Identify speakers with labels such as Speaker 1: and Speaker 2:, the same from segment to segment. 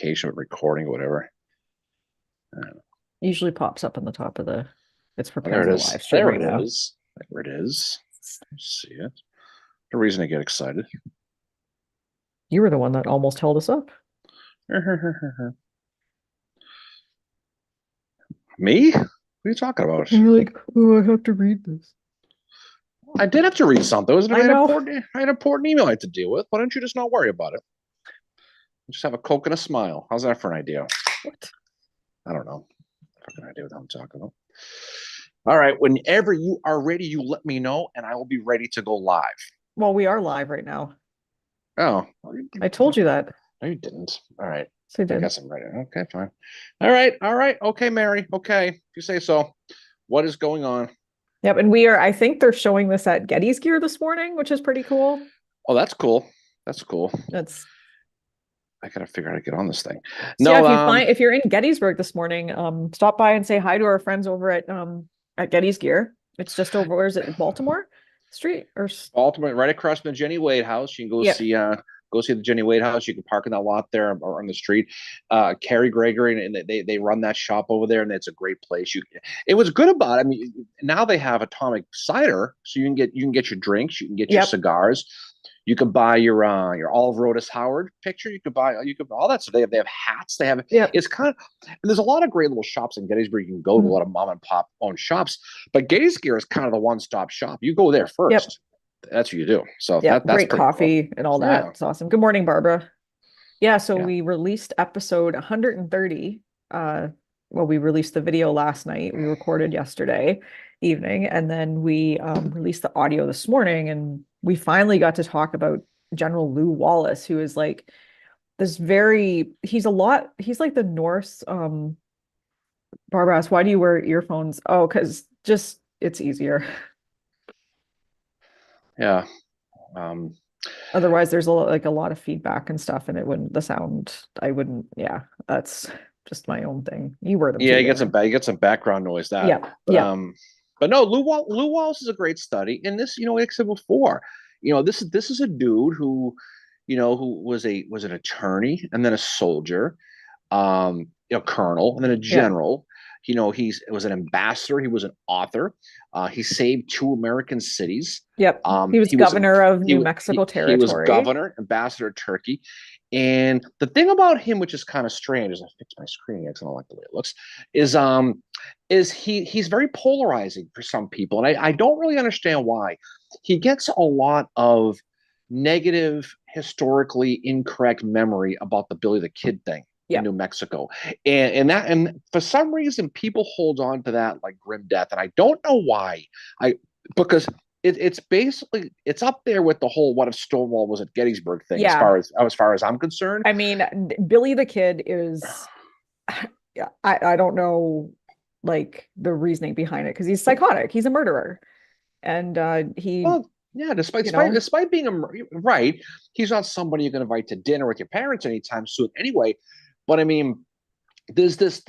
Speaker 1: notification of recording, whatever.
Speaker 2: Usually pops up on the top of the. It's
Speaker 1: Oh, there
Speaker 2: preparing
Speaker 1: it
Speaker 2: the
Speaker 1: is.
Speaker 2: live stream
Speaker 1: There
Speaker 2: right
Speaker 1: it
Speaker 2: now.
Speaker 1: is. There it is. I see it. No reason to get excited.
Speaker 2: You were the one that almost held us up.
Speaker 1: Me? What are you talking about?
Speaker 2: And you're like, oh, I have to read this.
Speaker 1: I did have to read something.
Speaker 2: I know.
Speaker 1: I had an important email I had to deal with. Why don't you just not worry about it? Just have a Coke and a smile. How's that for an idea?
Speaker 2: What?
Speaker 1: I don't know. Fucking idea what I'm talking about. All right. Whenever you are ready, you let me know, and I will be ready to go live.
Speaker 2: Well, we are live right now.
Speaker 1: Oh,
Speaker 2: I told you that.
Speaker 1: no, you didn't. All right.
Speaker 2: So I
Speaker 1: I
Speaker 2: did.
Speaker 1: guess I'm ready. Okay, fine. All right. All right. Okay, Mary. Okay. If you say so. What is going on?
Speaker 2: Yep, and we are. I think they're showing this at Getty's Gear this morning, which is pretty cool.
Speaker 1: Oh, that's cool. That's cool.
Speaker 2: That's
Speaker 1: I gotta figure out how to get on this thing.
Speaker 2: so yeah.
Speaker 1: No,
Speaker 2: If you're in Gettysburg this morning, stop by and say hi to our friends over at Getty's Gear. It's just over. Where is it? Baltimore Street or?
Speaker 1: Baltimore, right across from the Jenny Wade house. You can
Speaker 2: Yep.
Speaker 1: go see the Jenny Wade house. You can park in that lot there or on the street. Carrie Gregory and they run that shop over there, and it's a great place. It was good about it. I mean, now they have Atomic Cider, so you can get your drinks, you can get your
Speaker 2: Yep.
Speaker 1: cigars. You can buy your Olive Otis Howard picture. You could all that stuff. They have hats. They have
Speaker 2: Yep.
Speaker 1: it's kind of and there's a lot of great little shops in Gettysburg. You can go to a lot of mom and pop owned shops, but Gettys Gear is kind of the one stop shop. You go there first.
Speaker 2: Yep.
Speaker 1: That's what you do. So
Speaker 2: Yeah,
Speaker 1: that's
Speaker 2: great
Speaker 1: pretty
Speaker 2: coffee
Speaker 1: cool.
Speaker 2: and all that.
Speaker 1: Yeah,
Speaker 2: It's awesome. Good morning, Barbara. Yeah, so
Speaker 1: yeah.
Speaker 2: we released episode 130. Well, we released the video last night. We recorded yesterday evening, and then we released the audio this morning, and we finally got to talk about General Lew Wallace, who is like he's like the Norse. Barbara asked, why do you wear earphones? Oh, because just it's easier.
Speaker 1: Yeah. Um,
Speaker 2: Otherwise, there's like a lot of feedback and stuff, and the sound, I wouldn't, yeah, that's just my own thing. You wear them
Speaker 1: yeah,
Speaker 2: too, don't you?
Speaker 1: you get some background noise that,
Speaker 2: Yeah,
Speaker 1: but
Speaker 2: yeah,
Speaker 1: but no, Lew Wallace is a great study, and this, like I said before, this is a dude who, who was an attorney and then a soldier, colonel and then a
Speaker 2: yeah,
Speaker 1: general. He was an ambassador. He was an author. He saved two American cities.
Speaker 2: yep. He was
Speaker 1: He was
Speaker 2: governor of New
Speaker 1: he,
Speaker 2: Mexico
Speaker 1: he was
Speaker 2: Territory.
Speaker 1: governor, ambassador to Turkey. And the thing about him, which is kind of strange, as I fix my screen because I don't like the way it looks, is he's very polarizing for some people, and I don't really understand why. He gets a lot of negative, historically incorrect memory about the Billy the Kid thing in
Speaker 2: Yeah,
Speaker 1: New Mexico, and for some reason people hold on to that like grim death, and I don't know why. I because it's basically it's up there with the whole "what if Stonewall was at Gettysburg" thing
Speaker 2: yeah.
Speaker 1: as far as I'm concerned.
Speaker 2: I mean, Billy the Kid is, yeah, I don't know like the reasoning behind it because he's psychotic. He's a murderer, and he,
Speaker 1: Well, yeah,
Speaker 2: you know,
Speaker 1: despite being right, he's not somebody you're going to invite to dinner with your parents anytime soon anyway. But I mean, there's this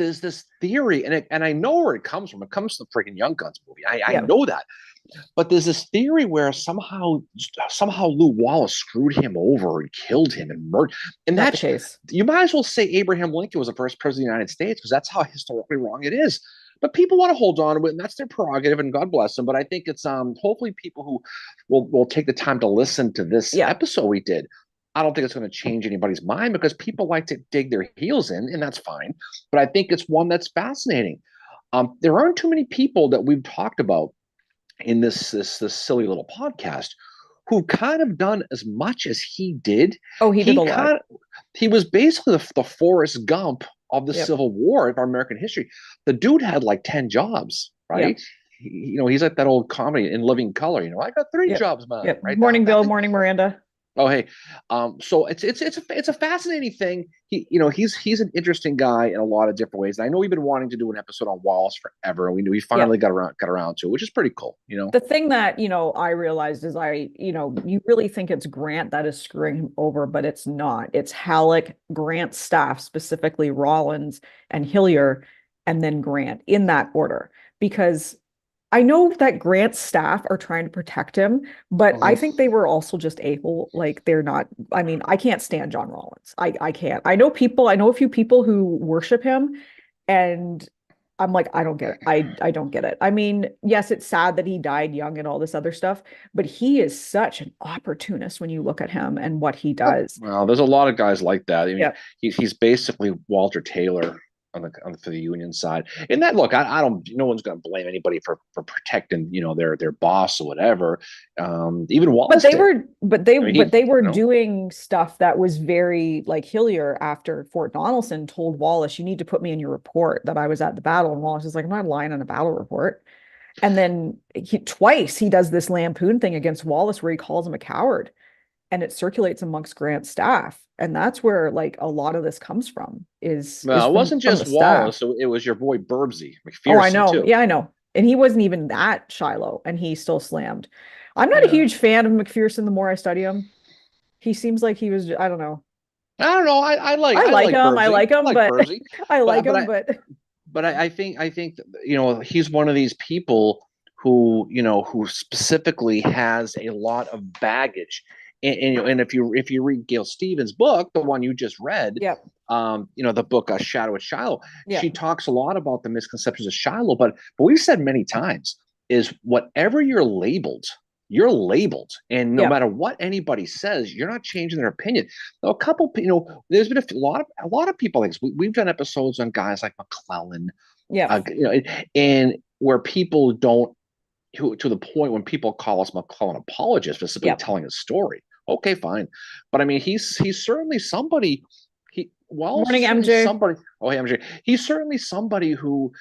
Speaker 1: theory, and I know where it comes from. It comes from the freaking Young Guns movie. I
Speaker 2: yeah,
Speaker 1: know that, but there's this theory where somehow Lew Wallace screwed him over and killed him and murdered. And
Speaker 2: not the
Speaker 1: that's
Speaker 2: case.
Speaker 1: you might as well say Abraham Lincoln was the first president of the United States because that's how historically wrong it is. But people want to hold on to it, and that's their prerogative, and God bless them. But I think it's hopefully people who will take the time to listen to this
Speaker 2: Yeah,
Speaker 1: episode we did. I don't think it's going to change anybody's mind because people like to dig their heels in, and that's fine. But I think it's one that's fascinating. There aren't too many people that we've talked about in this silly little podcast who kind of done as much as he did.
Speaker 2: oh, he did
Speaker 1: He
Speaker 2: a lot.
Speaker 1: kind of he was basically the Forrest Gump of the
Speaker 2: Yep,
Speaker 1: Civil War of our American history. The dude had like 10 jobs, right?
Speaker 2: yep,
Speaker 1: He's like that old comedy in Living Color. I got three
Speaker 2: yep,
Speaker 1: jobs, man.
Speaker 2: yep.
Speaker 1: Right?
Speaker 2: Morning,
Speaker 1: That
Speaker 2: Bill.
Speaker 1: thing.
Speaker 2: Morning, Miranda.
Speaker 1: Oh, hey. So it's a fascinating thing. He's an interesting guy in a lot of different ways. And I know we've been wanting to do an episode on Wallace forever, and we finally
Speaker 2: Yep.
Speaker 1: got around to it, which is pretty cool.
Speaker 2: The thing that, I realized is you really think it's Grant that is screwing him over, but it's not. It's Halleck, Grant's staff, specifically Rollins and Hillier, and then Grant in that order. Because I know that Grant's staff are trying to protect him, but I
Speaker 1: Mhm.
Speaker 2: think they were also just able, like they're not, I mean, I can't stand John Rollins. I can't. I know a few people who worship him, and I'm like, I don't get it. I don't get it. I mean, yes, it's sad that he died young and all this other stuff, but he is such an opportunist when you look at him and what he does.
Speaker 1: Well, there's a lot of guys like that. I mean,
Speaker 2: Yeah.
Speaker 1: he's basically Walter Taylor for the union side. And that look, I don't. No one's going to blame anybody for protecting their boss or whatever. Even
Speaker 2: But
Speaker 1: Wallace
Speaker 2: they
Speaker 1: did.
Speaker 2: were,
Speaker 1: I mean,
Speaker 2: but they were
Speaker 1: you know,
Speaker 2: doing stuff that was very like Hillier after Fort Donelson told Wallace, you need to put me in your report that I was at the battle. And Wallace is like, I'm not lying on a battle report. And then twice he does this lampoon thing against Wallace where he calls him a coward, and it circulates amongst Grant's staff. And that's where like a lot of this comes from is
Speaker 1: well, it wasn't
Speaker 2: from the
Speaker 1: just
Speaker 2: staff.
Speaker 1: Wallace. It was your boy Burbsy
Speaker 2: Oh, I
Speaker 1: McPherson
Speaker 2: know.
Speaker 1: too.
Speaker 2: Yeah, I know. And he wasn't even that Shiloh, and he still slammed. I'm not a
Speaker 1: Yeah.
Speaker 2: huge fan of McPherson the more I study him. He seems like he was, I don't know.
Speaker 1: I don't know.
Speaker 2: I
Speaker 1: I
Speaker 2: like
Speaker 1: like
Speaker 2: him. I
Speaker 1: Burbsy.
Speaker 2: like
Speaker 1: I
Speaker 2: him,
Speaker 1: like
Speaker 2: but
Speaker 1: Burbsy.
Speaker 2: I like
Speaker 1: But
Speaker 2: him, but
Speaker 1: I think he's one of these people who who specifically has a lot of baggage. And if you read Gail Stevens' book, the one you just read,
Speaker 2: yeah,
Speaker 1: the book Shadow at Shiloh,
Speaker 2: yeah,
Speaker 1: she talks a lot about the misconceptions of Shiloh. But we've said many times is whatever you're labeled, and no
Speaker 2: yeah,
Speaker 1: matter what anybody says, you're not changing their opinion. Now, a couple, there's been a lot of people like this. We've done episodes on guys like McClellan,
Speaker 2: yeah,
Speaker 1: and where people don't, to the point when people call us McClellan apologists for simply
Speaker 2: yeah.
Speaker 1: telling a story. Okay, fine, but I mean, he's certainly somebody. Wallace
Speaker 2: Morning,
Speaker 1: is certainly
Speaker 2: MJ.
Speaker 1: somebody. Oh, hey, MJ. He's certainly somebody who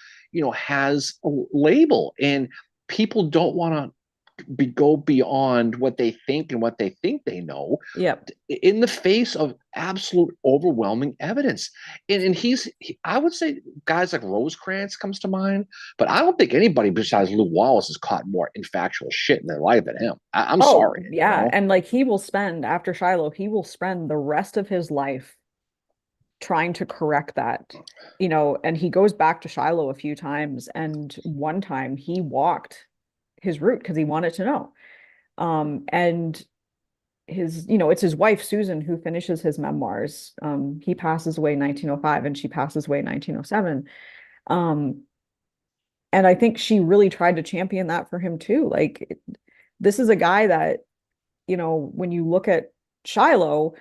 Speaker 1: has a label, and people don't want to go beyond what they think and what they think they know
Speaker 2: Yeah.
Speaker 1: in the face of absolute overwhelming evidence. And I would say guys like Rosecrans comes to mind, but I don't think anybody besides Lou Wallace has caught more infactual shit in their life than him. I'm
Speaker 2: Oh,
Speaker 1: sorry,
Speaker 2: yeah. And like he will spend after Shiloh, he will spend the rest of his life trying to correct that, and he goes back to Shiloh a few times. And one time he walked his route because he wanted to know. And it's his wife, Susan, who finishes his memoirs. He passes away in 1905 and she passes away in 1907. Um, and I think she really tried to champion that for him too. Like, this is a guy that, when you look at Shiloh,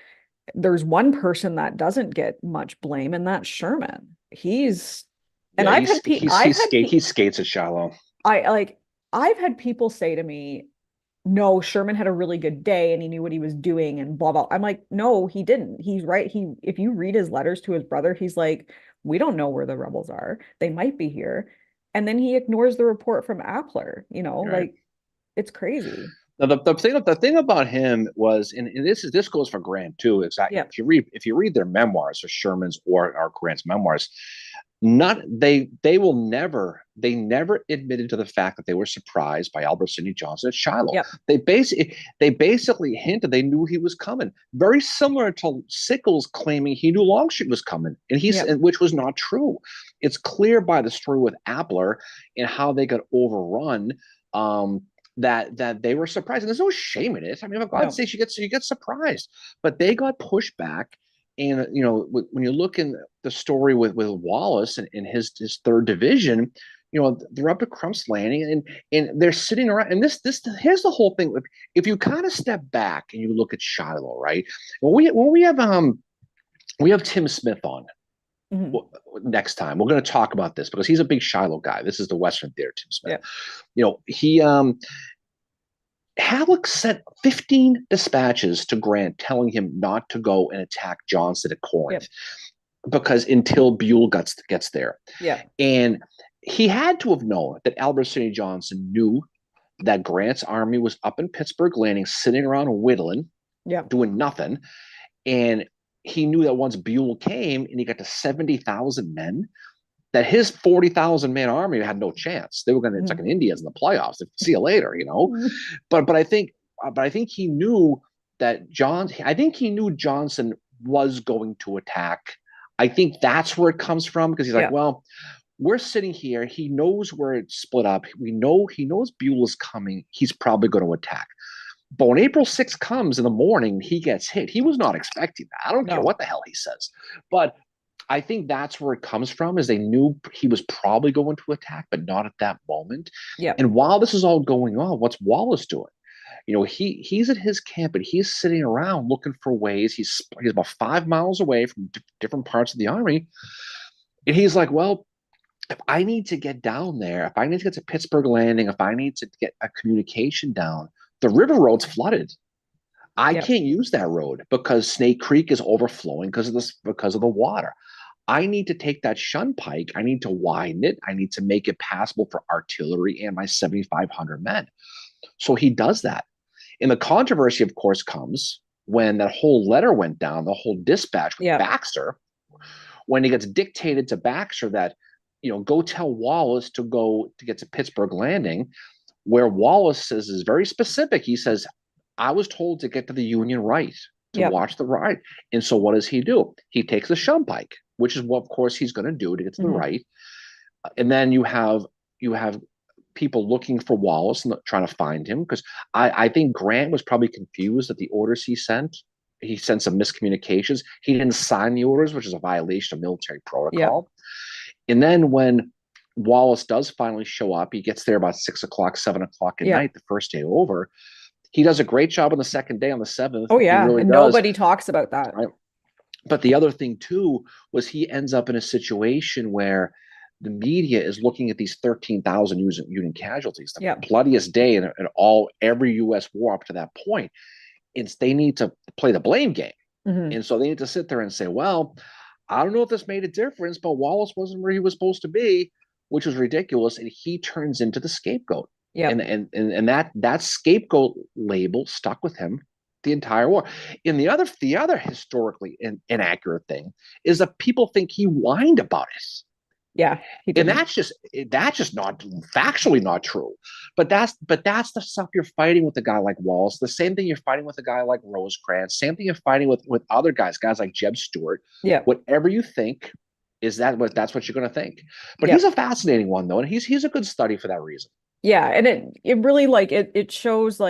Speaker 2: there's one person that doesn't get much blame, and that's Sherman. And
Speaker 1: yeah,
Speaker 2: I've had
Speaker 1: he skates at Shallow.
Speaker 2: I like, I've had people say to me, no, Sherman had a really good day and he knew what he was doing and blah blah. I'm like, no, he didn't. He's right. If you read his letters to his brother, he's like, we don't know where the rebels are. They might be here. And then he ignores the report from Appler,
Speaker 1: Right.
Speaker 2: like it's crazy.
Speaker 1: Now, the thing about him was, and this goes for Grant too. Exactly.
Speaker 2: Yeah.
Speaker 1: If you read their memoirs, or Sherman's or Grant's memoirs, not they never admitted to the fact that they were surprised by Albert Sidney Johnson at Shiloh.
Speaker 2: Yeah.
Speaker 1: They basically hinted they knew he was coming. Very similar to Sickles claiming he knew Longstreet was coming,
Speaker 2: Yeah.
Speaker 1: which was not true. It's clear by the story with Appler and how they got overrun. That they were surprised. And there's no shame in it. I mean, for God's
Speaker 2: No.
Speaker 1: sake, you get surprised, but they got pushed back. And when you look in the story with Wallace and his third division, they're up at Crump's Landing and they're sitting around. And this here's the whole thing. If you kind of step back and you look at Shiloh, right? When we have Tim Smith on
Speaker 2: Mhm.
Speaker 1: next time, we're going to talk about this because he's a big Shiloh guy. This is the Western Theater, Tim Smith.
Speaker 2: Yeah.
Speaker 1: He Halleck sent 15 dispatches to Grant telling him not to go and attack Johnston at Corinth because until Buell gets there.
Speaker 2: Yeah.
Speaker 1: And he had to have known that Albert Sidney Johnson knew that Grant's army was up in Pittsburgh Landing, sitting around whittling,
Speaker 2: Yeah.
Speaker 1: doing nothing. And he knew that once Buell came and he got to 70,000 men, that his 40,000 man army had no chance. They were going to, it's like an Indians in the playoffs. See you later, But I think he knew I think he knew Johnson was going to attack. I think that's where it comes from because he's like,
Speaker 2: Yeah.
Speaker 1: well, we're sitting here. He knows where it's split up. We know he knows Beulah's coming. He's probably going to attack. But when April 6th comes in the morning, he gets hit. He was not expecting that. I don't care
Speaker 2: No.
Speaker 1: what the hell he says. But I think that's where it comes from, is they knew he was probably going to attack, but not at that moment.
Speaker 2: Yeah.
Speaker 1: And while this is all going on, what's Wallace doing? He's at his camp and he's sitting around looking for ways. He's about 5 miles away from different parts of the army, and he's like, well, if I need to get down there, if I need to get to Pittsburgh Landing, if I need to get a communication down, the river road's flooded. I
Speaker 2: Yeah.
Speaker 1: can't use that road because Snake Creek is overflowing because of the water. I need to take that Shunpike. I need to widen it. I need to make it passable for artillery and my 7,500 men. So he does that. And the controversy, of course, comes when that whole letter went down, the whole dispatch with
Speaker 2: Yeah.
Speaker 1: Baxter, when it gets dictated to Baxter that, go tell Wallace to go to get to Pittsburgh Landing, where Wallace says is very specific. He says, I was told to get to the Union right, to
Speaker 2: Yep.
Speaker 1: watch the right. And so what does he do? He takes the Shunpike, which is what, of course, he's going to do to get to the right. And then you have people looking for Wallace and trying to find him, because I think Grant was probably confused at the orders he sent. He sent some miscommunications. He didn't sign the orders, which is a violation of military protocol. And then when Wallace does finally show up, he gets there about 6 o'clock, 7 o'clock at night, the first day over. He does a great job on the second day, on the 7th.
Speaker 2: Oh, yeah.
Speaker 1: He really
Speaker 2: and
Speaker 1: does.
Speaker 2: Nobody talks about that.
Speaker 1: Right? But the other thing, too, was he ends up in a situation where the media is looking at these 13,000 Union casualties, the bloodiest day in every U.S. war up to that point. And they need to play the blame game. And so they need to sit there and say, well, I don't know if this made a difference, but Wallace wasn't where he was supposed to be, which was ridiculous. And he turns into the scapegoat. And that scapegoat label stuck with him the entire war. And the other historically inaccurate thing is that people think he whined about it.
Speaker 2: Yeah,
Speaker 1: and that's just not factually not true. But that's the stuff you're fighting with a guy like Wallace. The same thing you're fighting with a guy like Rosecrans. Same thing you're fighting with other guys like Jeb Stuart.
Speaker 2: Yeah.
Speaker 1: Whatever you think, that's what you're going to think. But he's a fascinating one, though, and he's a good study for that reason.
Speaker 2: Yeah, and it really it shows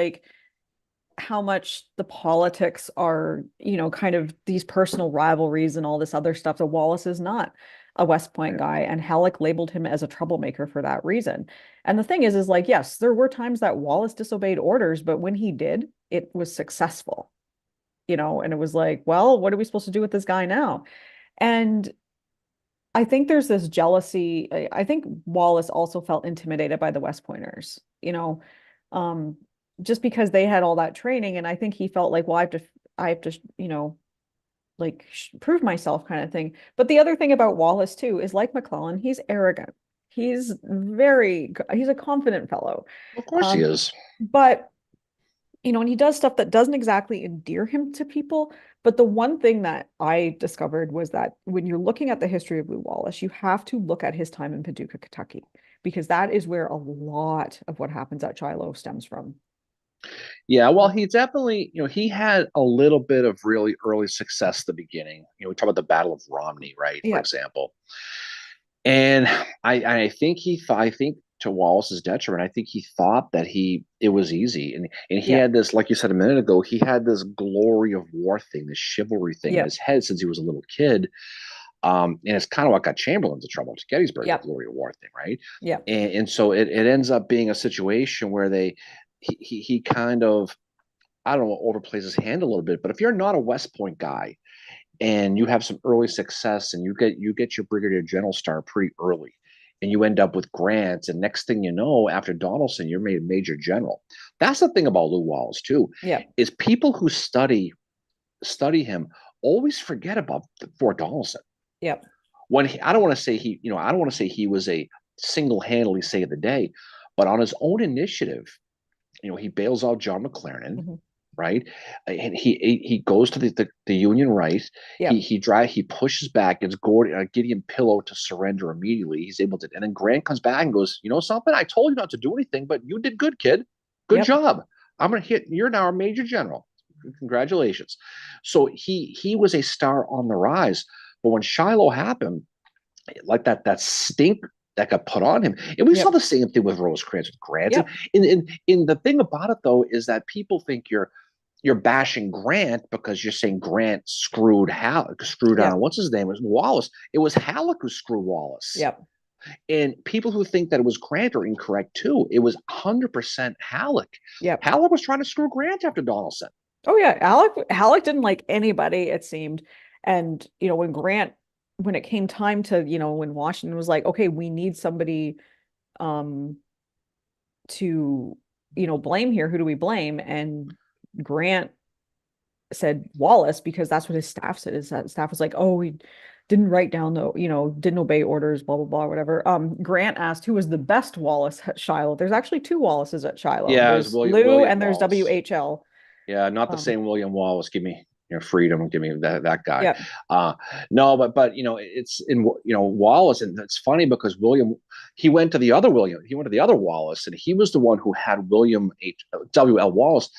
Speaker 2: how much the politics are, kind of these personal rivalries and all this other stuff. That Wallace is not a West Point guy, and Halleck labeled him as a troublemaker for that reason. And the thing is yes, there were times that Wallace disobeyed orders, but when he did, it was successful, and it was like, well, what are we supposed to do with this guy now? And I think there's this jealousy. I think Wallace also felt intimidated by the West Pointers, just because they had all that training. And I think he felt like, well, I have to, prove myself, kind of thing. But the other thing about Wallace too is, like McClellan, he's arrogant. He's a confident fellow.
Speaker 1: Of course he is.
Speaker 2: But, and he does stuff that doesn't exactly endear him to people. But the one thing that I discovered was that when you're looking at the history of Lew Wallace, you have to look at his time in Paducah, Kentucky, because that is where a lot of what happens at Shiloh stems from.
Speaker 1: Yeah, well, he definitely, he had a little bit of really early success at the beginning. We talk about the Battle of Romney, right? For example. And I think to Wallace's detriment, I think he thought that it was easy. And he had this, like you said a minute ago, he had this glory of war thing, this chivalry thing in his head since he was a little kid. And it's kind of what got Chamberlain into trouble to Gettysburg, the glory of war thing, right?
Speaker 2: Yeah.
Speaker 1: And so it ends up being a situation where he kind of, I don't know, overplays his hand a little bit. But if you're not a West Point guy and you have some early success and you get your brigadier general star pretty early, and you end up with Grant, and next thing you know, after Donelson, you're made major general. That's the thing about Lew Wallace too.
Speaker 2: Yeah.
Speaker 1: Is people who study him always forget about Fort Donelson.
Speaker 2: Yep.
Speaker 1: When I don't want to say he was a single-handedly save the day, but on his own initiative, he bails out John McClernand, right? And he goes to the Union right.
Speaker 2: Yeah.
Speaker 1: He pushes back, gets Gideon Pillow to surrender immediately. He's able to, and then Grant comes back and goes, something? I told you not to do anything, but you did good, kid. Good job. I'm gonna hit. You're now a major general. Congratulations. So he was a star on the rise. But when Shiloh happened, like that stink that got put on him. And we saw
Speaker 2: Yep.
Speaker 1: the same thing with Rosecrans with Grant.
Speaker 2: Yep.
Speaker 1: And the thing about it though is that people think you're bashing Grant because you're saying Grant screwed
Speaker 2: Yep.
Speaker 1: on what's his name? It was Wallace. It was Halleck who screwed Wallace.
Speaker 2: Yep.
Speaker 1: And people who think that it was Grant are incorrect too. It was 100% Halleck.
Speaker 2: Yep.
Speaker 1: Halleck was trying to screw Grant after Donaldson.
Speaker 2: Oh yeah, Halleck didn't like anybody, it seemed. And when it came time to, when Washington was like, okay, we need somebody um to, blame here. Who do we blame? And Grant said Wallace because that's what his staff said. His staff was like, oh, we didn't write down the, didn't obey orders, blah blah blah, whatever. Grant asked who was the best Wallace at Shiloh. There's actually two Wallaces at Shiloh.
Speaker 1: Yeah, it was
Speaker 2: There's Lou
Speaker 1: William
Speaker 2: and there's
Speaker 1: Wallace.
Speaker 2: WHL.
Speaker 1: Yeah, not the same William Wallace. Give me freedom. Give me that guy.
Speaker 2: Yeah.
Speaker 1: No, but it's in Wallace, and it's funny because he went to the other Wallace, and he was the one who had W.L. Wallace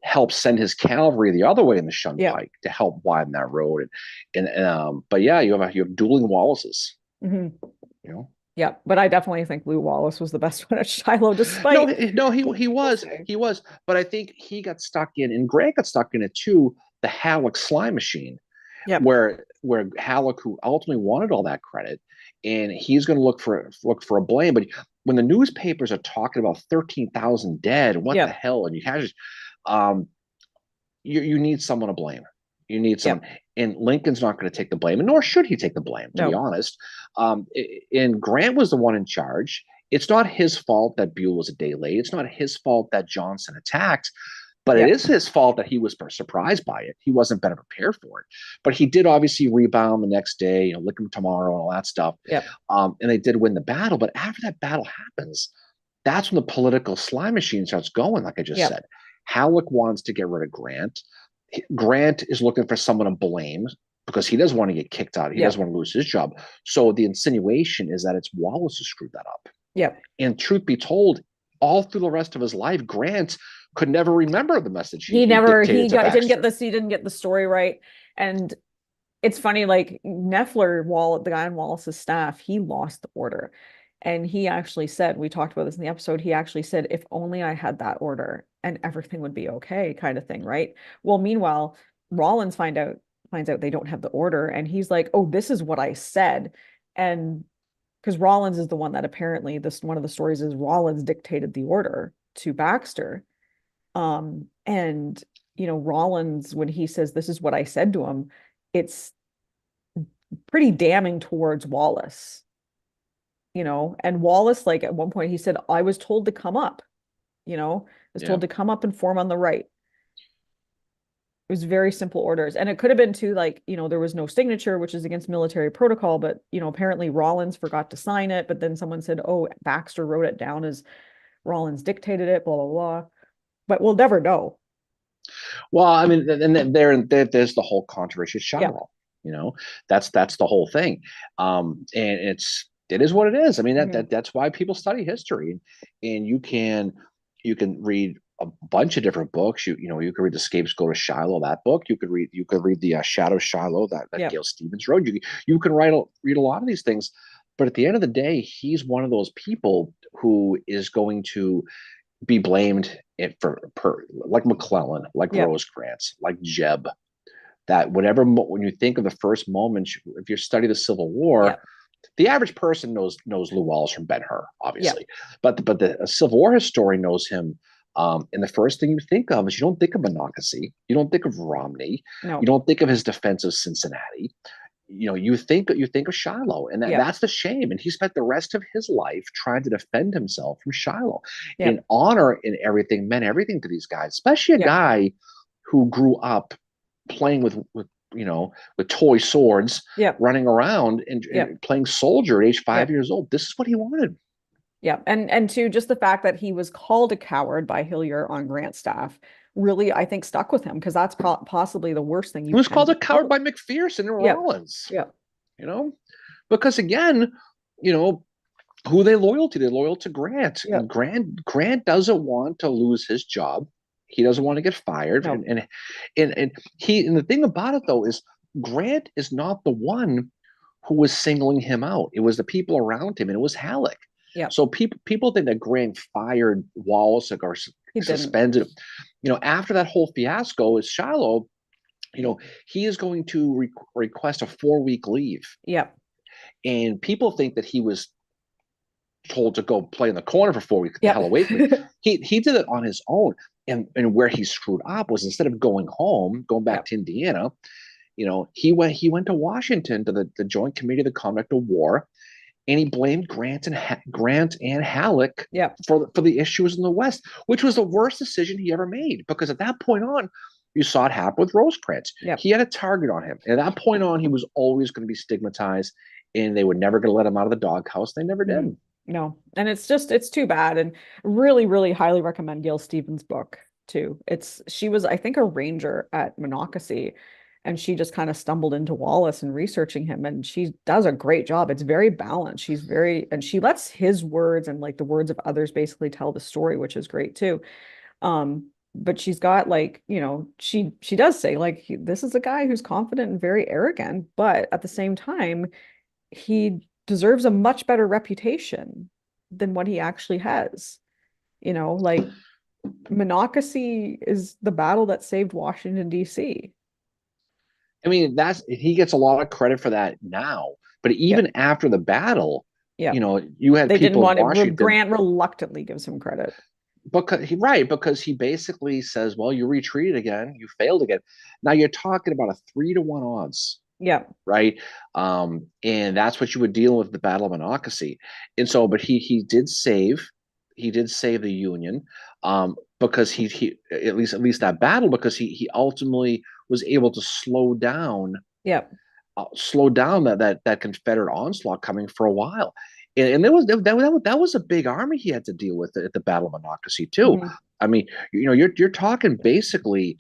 Speaker 1: help send his cavalry the other way in the Shunpike to help widen that road. But yeah, you have dueling Wallaces.
Speaker 2: Mm-hmm. Yeah, but I definitely think Lou Wallace was the best one at Shiloh, despite
Speaker 1: no, he was, but I think he got stuck in, and Grant got stuck in it too, the Halleck slime machine, where Halleck, who ultimately wanted all that credit, and he's going to look for a blame. But when the newspapers are talking about 13,000 dead, what the hell, and you need someone to blame. You need someone, and Lincoln's not going to take the blame, and nor should he take the blame, to be honest. And Grant was the one in charge. It's not his fault that Buell was a day late. It's not his fault that Johnson attacked, but it is his fault that he was surprised by it. He wasn't better prepared for it. But he did obviously rebound the next day, lick him tomorrow and all that stuff. And they did win the battle. But after that battle happens, that's when the political slime machine starts going, like I just said. Halleck wants to get rid of Grant. Grant is looking for someone to blame because he doesn't want to get kicked out. He doesn't want to lose his job. So the insinuation is that it's Wallace who screwed that up. And truth be told, all through the rest of his life, Grant could never remember the message. He
Speaker 2: didn't get the story right. And it's funny, like Neffler, the guy on Wallace's staff, he lost the order. And he actually said, we talked about this in the episode, he actually said, if only I had that order and everything would be okay, kind of thing, right? Well, meanwhile, Rawlins finds out they don't have the order, and he's like, oh, this is what I said. And because Rawlins is the one that apparently, one of the stories is Rawlins dictated the order to Baxter. And Rawlins, when he says this is what I said to him, it's pretty damning towards Wallace. And Wallace, like at one point he said, I was told to come up, told to come up and form on the right. It was very simple orders. And it could have been too, like, there was no signature, which is against military protocol, but, apparently Rawlins forgot to sign it. But then someone said, oh, Baxter wrote it down as Rawlins dictated it, blah, blah, blah. But we'll never know.
Speaker 1: Well, I mean, and there's the whole controversy of Shiloh. That's the whole thing. And it is what it is. I mean, that's why people study history, and you can read a bunch of different books. You could read The Scapegoat of Shiloh, that book. You could read the Shadow of Shiloh, that Gail Stevens wrote. You can read a lot of these things, but at the end of the day, he's one of those people who is going to be blamed like McClellan, like Rosecrans, like Jeb. That when you think of the first moment, if you study the Civil War. The average person knows Lew Wallace from Ben-Hur, obviously, but the Civil War historian knows him. And the first thing you think of is you don't think of Monocacy, you don't think of Romney, you don't think of his defense of Cincinnati. You think of Shiloh, and that's the shame. And he spent the rest of his life trying to defend himself from Shiloh. And honor and everything meant everything to these guys, especially a guy who grew up playing with toy swords, running around and playing soldier at age 5 years old. This is what he wanted.
Speaker 2: And to just the fact that he was called a coward by Hillier on Grant's staff really, I think, stuck with him, because that's possibly the worst thing.
Speaker 1: He was called a coward by McPherson and Rawlins. Because again, who are they loyal to? They're loyal to Grant. And Grant doesn't want to lose his job. He doesn't want to get fired. And the thing about it though is Grant is not the one who was singling him out. It was the people around him, and it was Halleck.
Speaker 2: Yep.
Speaker 1: So people think that Grant fired Wallace or
Speaker 2: He didn't.
Speaker 1: suspended. After that whole fiasco with Shiloh, he is going to request a 4-week leave,
Speaker 2: Yep.
Speaker 1: and people think that he was told to go play in the corner for 4 weeks. Get the hell away from me.
Speaker 2: Yep.
Speaker 1: He did it on his own, and where he screwed up was instead of going home, going back
Speaker 2: Yep.
Speaker 1: to Indiana, he went to Washington to the Joint Committee of the Conduct of War, and he blamed Grant and Halleck
Speaker 2: Yep.
Speaker 1: for the issues in the West, which was the worst decision he ever made, because at that point on, you saw it happen with Rosecrans.
Speaker 2: Yep.
Speaker 1: He had a target on him, and at that point on, he was always going to be stigmatized, and they were never going to let him out of the doghouse. They never did.
Speaker 2: No. And it's too bad. And really, really highly recommend Gail Stevens' book too. She was, I think, a ranger at Monocacy, and she just kind of stumbled into Wallace and researching him. And she does a great job. It's very balanced. And she lets his words and like the words of others basically tell the story, which is great too. But she's got like, she does say like, this is a guy who's confident and very arrogant, but at the same time, he deserves a much better reputation than what he actually has. Like Monocacy is the battle that saved Washington, D.C.
Speaker 1: I mean, he gets a lot of credit for that now, but
Speaker 2: Yep.
Speaker 1: even after the battle,
Speaker 2: Yep.
Speaker 1: you had
Speaker 2: They didn't
Speaker 1: people in
Speaker 2: want it.
Speaker 1: Washington.
Speaker 2: Grant reluctantly gives him credit.
Speaker 1: Because he basically says, well, you retreated again, you failed again. Now you're talking about a 3-to-1 odds,
Speaker 2: Yeah.
Speaker 1: right? And that's what you would deal with the Battle of Monocacy. And so, but he did save the Union, because he at least that battle, because he ultimately was able to
Speaker 2: Yeah.
Speaker 1: slow down that Confederate onslaught coming for a while. And that was a big army he had to deal with at the Battle of Monocacy too.
Speaker 2: Mhm.
Speaker 1: I mean, you're talking basically,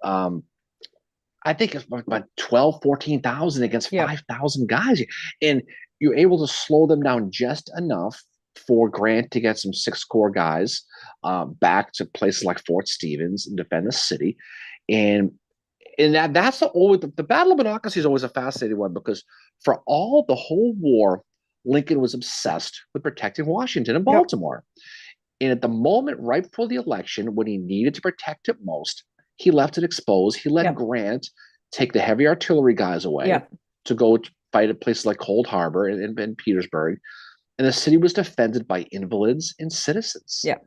Speaker 1: I think it's about 12, 14,000 against
Speaker 2: Yeah.
Speaker 1: 5,000 guys, and you're able to slow them down just enough for Grant to get some Sixth Corps guys back to places like Fort Stevens and defend the city. And that's the Battle of Monocacy is always a fascinating one, because for the whole war, Lincoln was obsessed with protecting Washington and
Speaker 2: Yep.
Speaker 1: Baltimore. And at the moment right before the election, when he needed to protect it most, he left it exposed. He let
Speaker 2: Yep.
Speaker 1: Grant take the heavy artillery guys away
Speaker 2: Yep.
Speaker 1: to go fight at places like Cold Harbor and Petersburg. And the city was defended by invalids and citizens,
Speaker 2: Yep.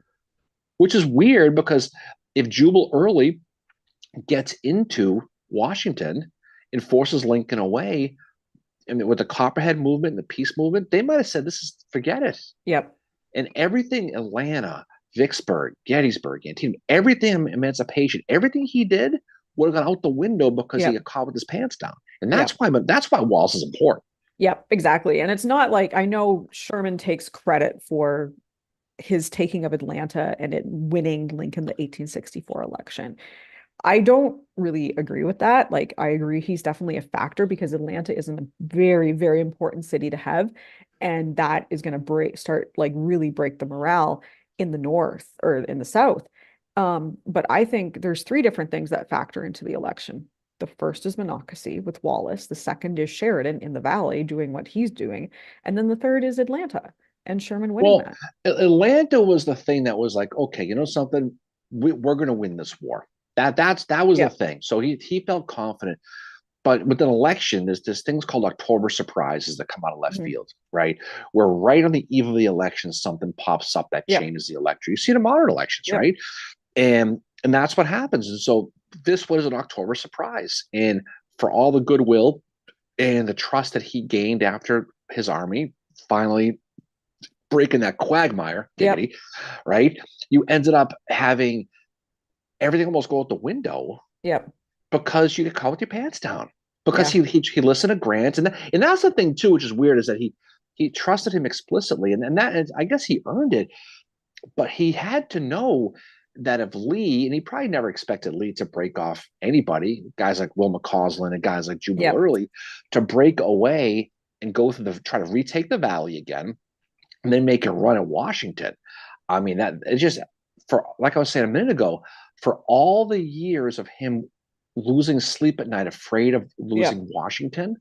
Speaker 1: which is weird, because if Jubal Early gets into Washington and forces Lincoln away, and with the Copperhead movement and the peace movement, they might have said, forget it.
Speaker 2: Yep.
Speaker 1: And everything, Atlanta, Vicksburg, Gettysburg, Antietam, everything, emancipation, everything he did would have gone out the window, because he
Speaker 2: Yep.
Speaker 1: got caught with his pants down. And
Speaker 2: Yep.
Speaker 1: that's why Wallace is important.
Speaker 2: Yep, exactly. And it's not like, I know Sherman takes credit for his taking of Atlanta and it winning Lincoln the 1864 election. I don't really agree with that. Like, I agree he's definitely a factor, because Atlanta is a very, very important city to have. And that is going to really break the morale in the North or in the South. But I think there's three different things that factor into the election. The first is Monocacy with Wallace. The second is Sheridan in the Valley doing what he's doing. And then the third is Atlanta and Sherman winning
Speaker 1: Well,
Speaker 2: that.
Speaker 1: Atlanta was the thing that was like, okay, you know something, we're going to win this war. That was the
Speaker 2: Yeah.
Speaker 1: thing. So he felt confident. But with an election, there's things called October surprises that come out of left
Speaker 2: Mhm.
Speaker 1: field, right? Where right on the eve of the election, something pops up that
Speaker 2: Yep.
Speaker 1: changes the electorate. You see it in modern elections,
Speaker 2: Yep.
Speaker 1: right? And that's what happens. And so this was an October surprise. And for all the goodwill and the trust that he gained after his army finally breaking that quagmire,
Speaker 2: Yep.
Speaker 1: diggity, right? You ended up having everything almost go out the window,
Speaker 2: Yep.
Speaker 1: because you get caught with your pants down. Because
Speaker 2: Yeah.
Speaker 1: he listened to Grant, and that's the thing too, which is weird, is that he trusted him explicitly, and I guess he earned it. But he had to know that if Lee, and he probably never expected Lee to break off anybody, guys like Will McCausland and guys like Jubal
Speaker 2: Yep.
Speaker 1: Early, to break away and go through try to retake the valley again, and then make a run at Washington. I mean, that it's just, for, like I was saying a minute ago, for all the years of him losing sleep at night, afraid of
Speaker 2: Yep.
Speaker 1: losing Washington,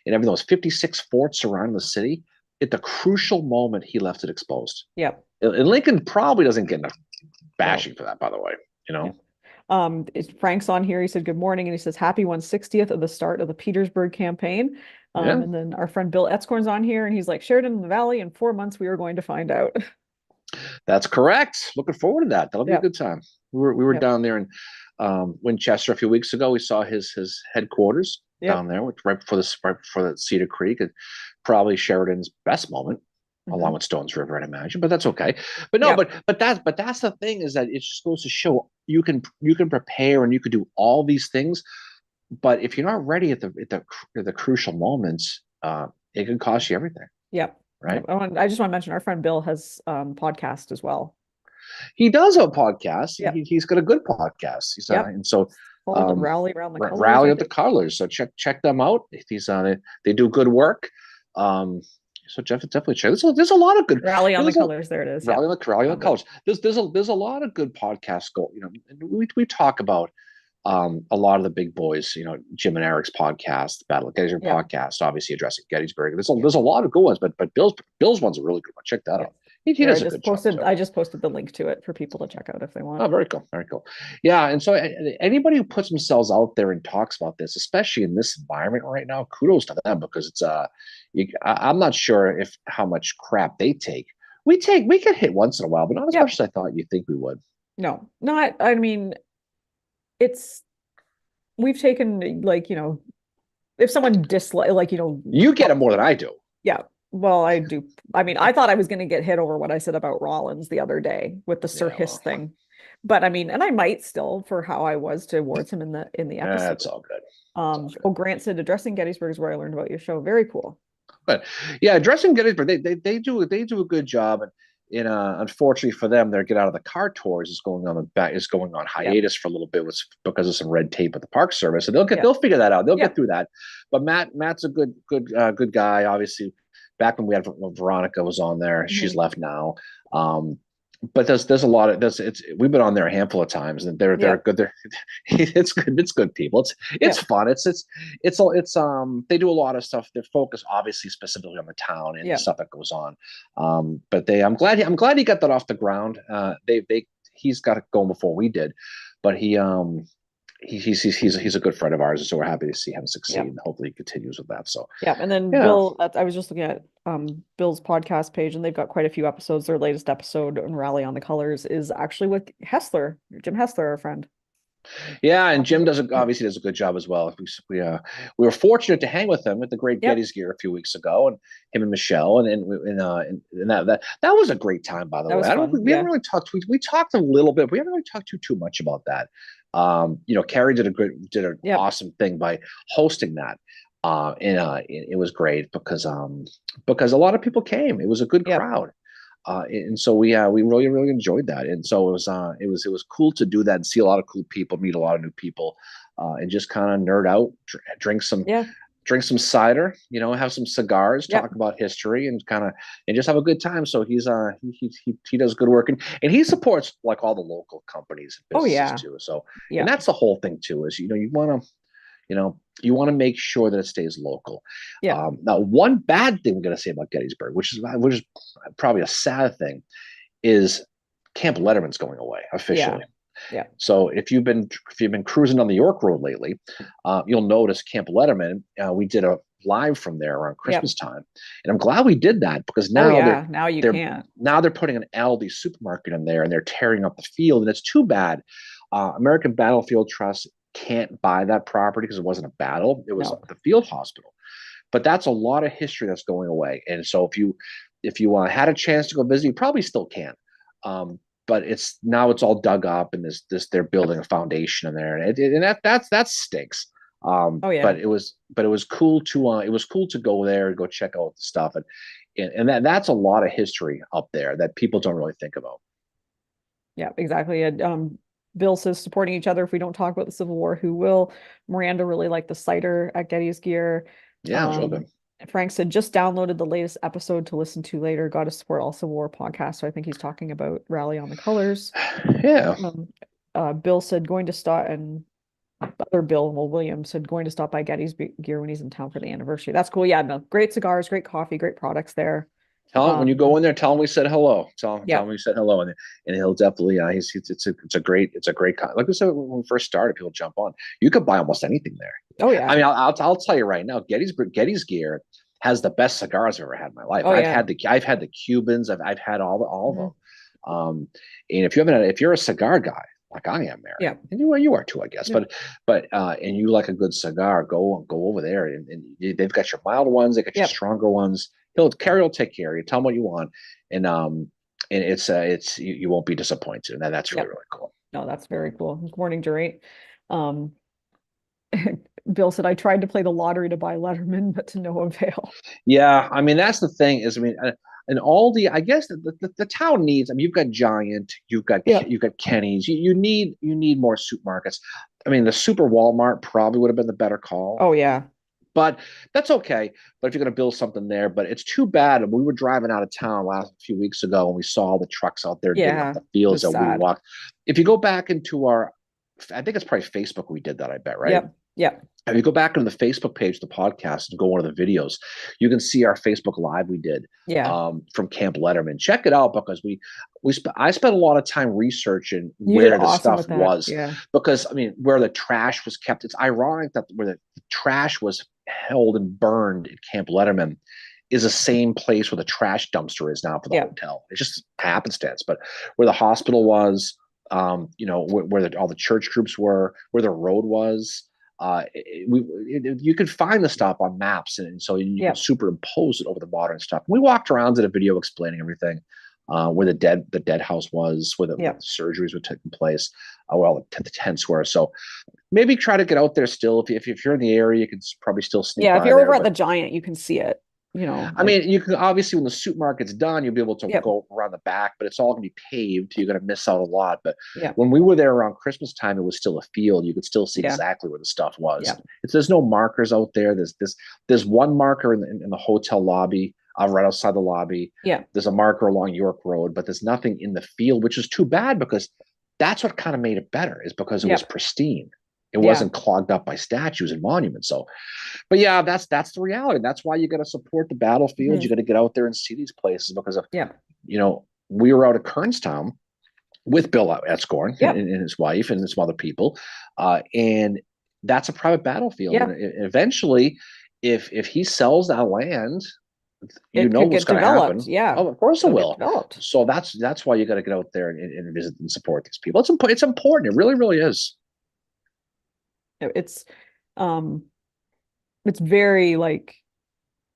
Speaker 1: and having those 56 forts surrounding the city, at the crucial moment, he left it exposed.
Speaker 2: Yep.
Speaker 1: And Lincoln probably doesn't get enough
Speaker 2: No.
Speaker 1: bashing for that, by the way. You know.
Speaker 2: Yep. Frank's on here. He said good morning, and he says happy 160th of the start of the Petersburg campaign.
Speaker 1: Yeah.
Speaker 2: And then our friend Bill Etzkorn's on here, and he's like, Sheridan in the Valley in 4 months. We are going to find out.
Speaker 1: That's correct. Looking forward to that. That'll be a
Speaker 2: Yep.
Speaker 1: good time. We were
Speaker 2: Yep.
Speaker 1: down there in Winchester a few weeks ago. We saw his headquarters
Speaker 2: Yep.
Speaker 1: down there, which right before the Cedar Creek, and probably Sheridan's best moment, along with Stones River, I'd imagine. But that's okay. But no,
Speaker 2: Yep.
Speaker 1: but that's the thing, is that it just goes to show you can prepare and you can do all these things, but if you're not ready at the crucial moments, it can cost you everything.
Speaker 2: Yep.
Speaker 1: Right.
Speaker 2: I just want to mention our friend Bill has podcast as well.
Speaker 1: He does a podcast.
Speaker 2: Yep.
Speaker 1: He's got a good podcast. He's
Speaker 2: Yep.
Speaker 1: And so
Speaker 2: Called Rally Around the Colors.
Speaker 1: Rally at the Colors. So check them out. If he's on it, they do good work. So Jeff, definitely check. There's a lot of good
Speaker 2: Rally on the Colors. There it is.
Speaker 1: Rally on the Colors. There's a lot of good podcasts go. You know, we talk about a lot of the big boys. You know, Jim and Eric's podcast, Battle of Gettysburg podcast, obviously addressing Gettysburg. There's a lot of good ones, but Bill's one's a really good one. Check that out. He does a good job.
Speaker 2: I just posted the link to it for people to check out if they want.
Speaker 1: Oh, very cool. Very cool. Yeah. And so anybody who puts themselves out there and talks about this, especially in this environment right now, kudos to them, because it's I'm not sure how much crap they take. We get hit once in a while, but not as much as I thought you think we would.
Speaker 2: No, not, I mean, we've taken, like, you know, if someone dislike, like, you know,
Speaker 1: you get it more than I do.
Speaker 2: Yeah. Well, I do. I mean, I thought I was going to get hit over what I said about Rollins the other day with the Sir Hiss thing, but I mean, and I might still, for how I was towards him in the episode.
Speaker 1: That's all good.
Speaker 2: Grant said addressing Gettysburg is where I learned about your show. Very cool.
Speaker 1: But yeah, addressing Gettysburg, they do a good job, and unfortunately for them, their Get Out of the Car tours is going on hiatus for a little bit because of some red tape at the Park Service, and they'll figure that out. They'll get through that. But Matt's a good guy, obviously. Back when Veronica was on there, she's left now. But there's a lot of we've been on there a handful of times, and they're good. It's good people. It's fun. They do a lot of stuff. They're focused obviously specifically on the town and the stuff that goes on. But I'm glad he got that off the ground. He's got it going before we did, but he's a good friend of ours, and so we're happy to see him succeed, and hopefully he continues with that. So
Speaker 2: and then Bill, I was just looking at Bill's podcast page, and they've got quite a few episodes. Their latest episode on Rally on the Colors is actually with Jim Hessler, our friend. Yeah,
Speaker 1: and Jim obviously does a good job as well. We were fortunate to hang with him at the Great Gettys Gear a few weeks ago, and him and Michelle, and that was a great time. By the way, we haven't really talked. We talked a little bit. But we haven't really talked too much about that. Carrie did an awesome thing by hosting that. It was great because a lot of people came. It was a good crowd. And so we really, really enjoyed that. And so it was cool to do that and see a lot of cool people, meet a lot of new people, and just kind of nerd out, drink some cider, have some cigars, talk about history, and just have a good time. So he does good work, and he supports like all the local companies and businesses too. So and that's the whole thing too, is you want to make sure that it stays local. Now, one bad thing we're going to say about Gettysburg, which is probably a sad thing, is Camp Letterman's going away officially. So if you've been cruising on the York Road lately, you'll notice Camp Letterman. We did a live from there around Christmas time, and I'm glad we did that, because now they're putting an Aldi supermarket in there, and they're tearing up the field, and it's too bad. American Battlefield Trust can't buy that property because it wasn't a battle; it was the field hospital. But that's a lot of history that's going away, and so if you had a chance to go visit, you probably still can. But it's all dug up, and they're building a foundation in there, and that stinks. But it was cool to go there and go check out the stuff, and that's a lot of history up there that people don't really think about.
Speaker 2: Yeah, exactly. Bill says supporting each other. If we don't talk about the Civil War, who will? Miranda really liked the cider at Getty's Gear.
Speaker 1: Yeah, it was real good.
Speaker 2: Frank said, just downloaded the latest episode to listen to later. Got to support all Civil War podcasts. So I think he's talking about Rally on the Colors.
Speaker 1: Yeah.
Speaker 2: Bill said, going to start, and other Bill Williams said going to stop by Gear when he's in town for the anniversary. That's cool. Yeah, no, great cigars, great coffee, great products there.
Speaker 1: Tell him when you go in there. Tell him we said hello. Tell
Speaker 2: Yeah.
Speaker 1: him we said hello, and he'll definitely. It's a great like we said when we first started. People jump on. You could buy almost anything there.
Speaker 2: Oh yeah.
Speaker 1: I mean, I'll tell you right now. Getty's Gear has the best cigars I've ever had in my life.
Speaker 2: Oh yeah.
Speaker 1: I've had the Cubans. I've had all of
Speaker 2: Mhm.
Speaker 1: them. And if you're a cigar guy like I am, Mary,
Speaker 2: Yeah.
Speaker 1: and you are too, I guess.
Speaker 2: Yeah.
Speaker 1: But and you like a good cigar, go over there, and they've got your mild ones, they got your
Speaker 2: Yep.
Speaker 1: stronger ones. Carrie will take care of you. Tell him what you want, and it's you won't be disappointed, and that's really
Speaker 2: Yep.
Speaker 1: really cool.
Speaker 2: No, that's very cool. Good morning, Durate. Um, Bill said I tried to play the lottery to buy Letterman, but to no avail.
Speaker 1: Yeah, I mean that's the thing is, I mean, and Aldi, I guess the town needs. I mean, you've got Giant,
Speaker 2: Yeah.
Speaker 1: you've got Kenny's. You need more supermarkets. I mean, the Super Walmart probably would have been the better call,
Speaker 2: Oh yeah.
Speaker 1: but that's okay. But if you're going to build something there, but it's too bad. We were driving out of town last few weeks ago, and we saw all the trucks out there digging up
Speaker 2: Yeah.
Speaker 1: the
Speaker 2: It
Speaker 1: fields
Speaker 2: was
Speaker 1: that we
Speaker 2: sad.
Speaker 1: walked. If you go back into I think it's probably Facebook we did that. I bet, right?
Speaker 2: Yep. Yep.
Speaker 1: If you go back into the Facebook page of the podcast and go one of the videos, you can see our Facebook Live we did
Speaker 2: Yeah.
Speaker 1: from Camp Letterman. Check it out because I spent a lot of time researching
Speaker 2: You did
Speaker 1: where the
Speaker 2: awesome
Speaker 1: stuff
Speaker 2: with that.
Speaker 1: was
Speaker 2: Yeah.
Speaker 1: because I mean where the trash was kept. It's ironic that where the trash was held and burned at Camp Letterman is the same place where the trash dumpster is now for the
Speaker 2: Yeah.
Speaker 1: hotel. It's just happenstance, but where the hospital was, where all the church groups were, where the road was, you could find the stuff on maps, and so you
Speaker 2: Yeah.
Speaker 1: could superimpose it over the modern stuff. We walked around, did a video explaining everything, where the dead house was, where the
Speaker 2: Yeah.
Speaker 1: surgeries were taking place, where all the tents were. So maybe try to get out there still. If you're in the area, you can probably still sneak
Speaker 2: Yeah. If
Speaker 1: by
Speaker 2: you're
Speaker 1: there.
Speaker 2: over at
Speaker 1: But
Speaker 2: the Giant, you can see it.
Speaker 1: I
Speaker 2: Like,
Speaker 1: mean, you can obviously when the supermarket's done, you'll be able to
Speaker 2: yep.
Speaker 1: go around the back, but it's all going to be paved. You're going to miss out a lot. But
Speaker 2: Yeah.
Speaker 1: when we were there around Christmas time, it was still a field. You could still see
Speaker 2: Yeah.
Speaker 1: exactly where the stuff was.
Speaker 2: Yeah.
Speaker 1: There's no markers out there. There's one marker in the hotel lobby, right outside the lobby.
Speaker 2: Yeah.
Speaker 1: There's a marker along York Road, but there's nothing in the field, which is too bad because that's what kind of made it better, is because it was pristine. It
Speaker 2: Yeah.
Speaker 1: wasn't clogged up by statues and monuments. So but yeah, that's the reality. That's why you got to support the battlefields. You got to get out there and see these places because of,
Speaker 2: Yeah.
Speaker 1: we were out at Kernstown with Bill Etzkorn
Speaker 2: Yeah.
Speaker 1: and his wife and some other people, and that's a private battlefield.
Speaker 2: Yeah.
Speaker 1: And eventually, if he sells that land,
Speaker 2: It could
Speaker 1: what's
Speaker 2: get
Speaker 1: going to happen.
Speaker 2: developed. Yeah.
Speaker 1: Oh, of course it
Speaker 2: It'll get
Speaker 1: will.
Speaker 2: developed.
Speaker 1: So that's why you got to get out there and visit and support these people. It's important. It really, really is.
Speaker 2: It's it's very like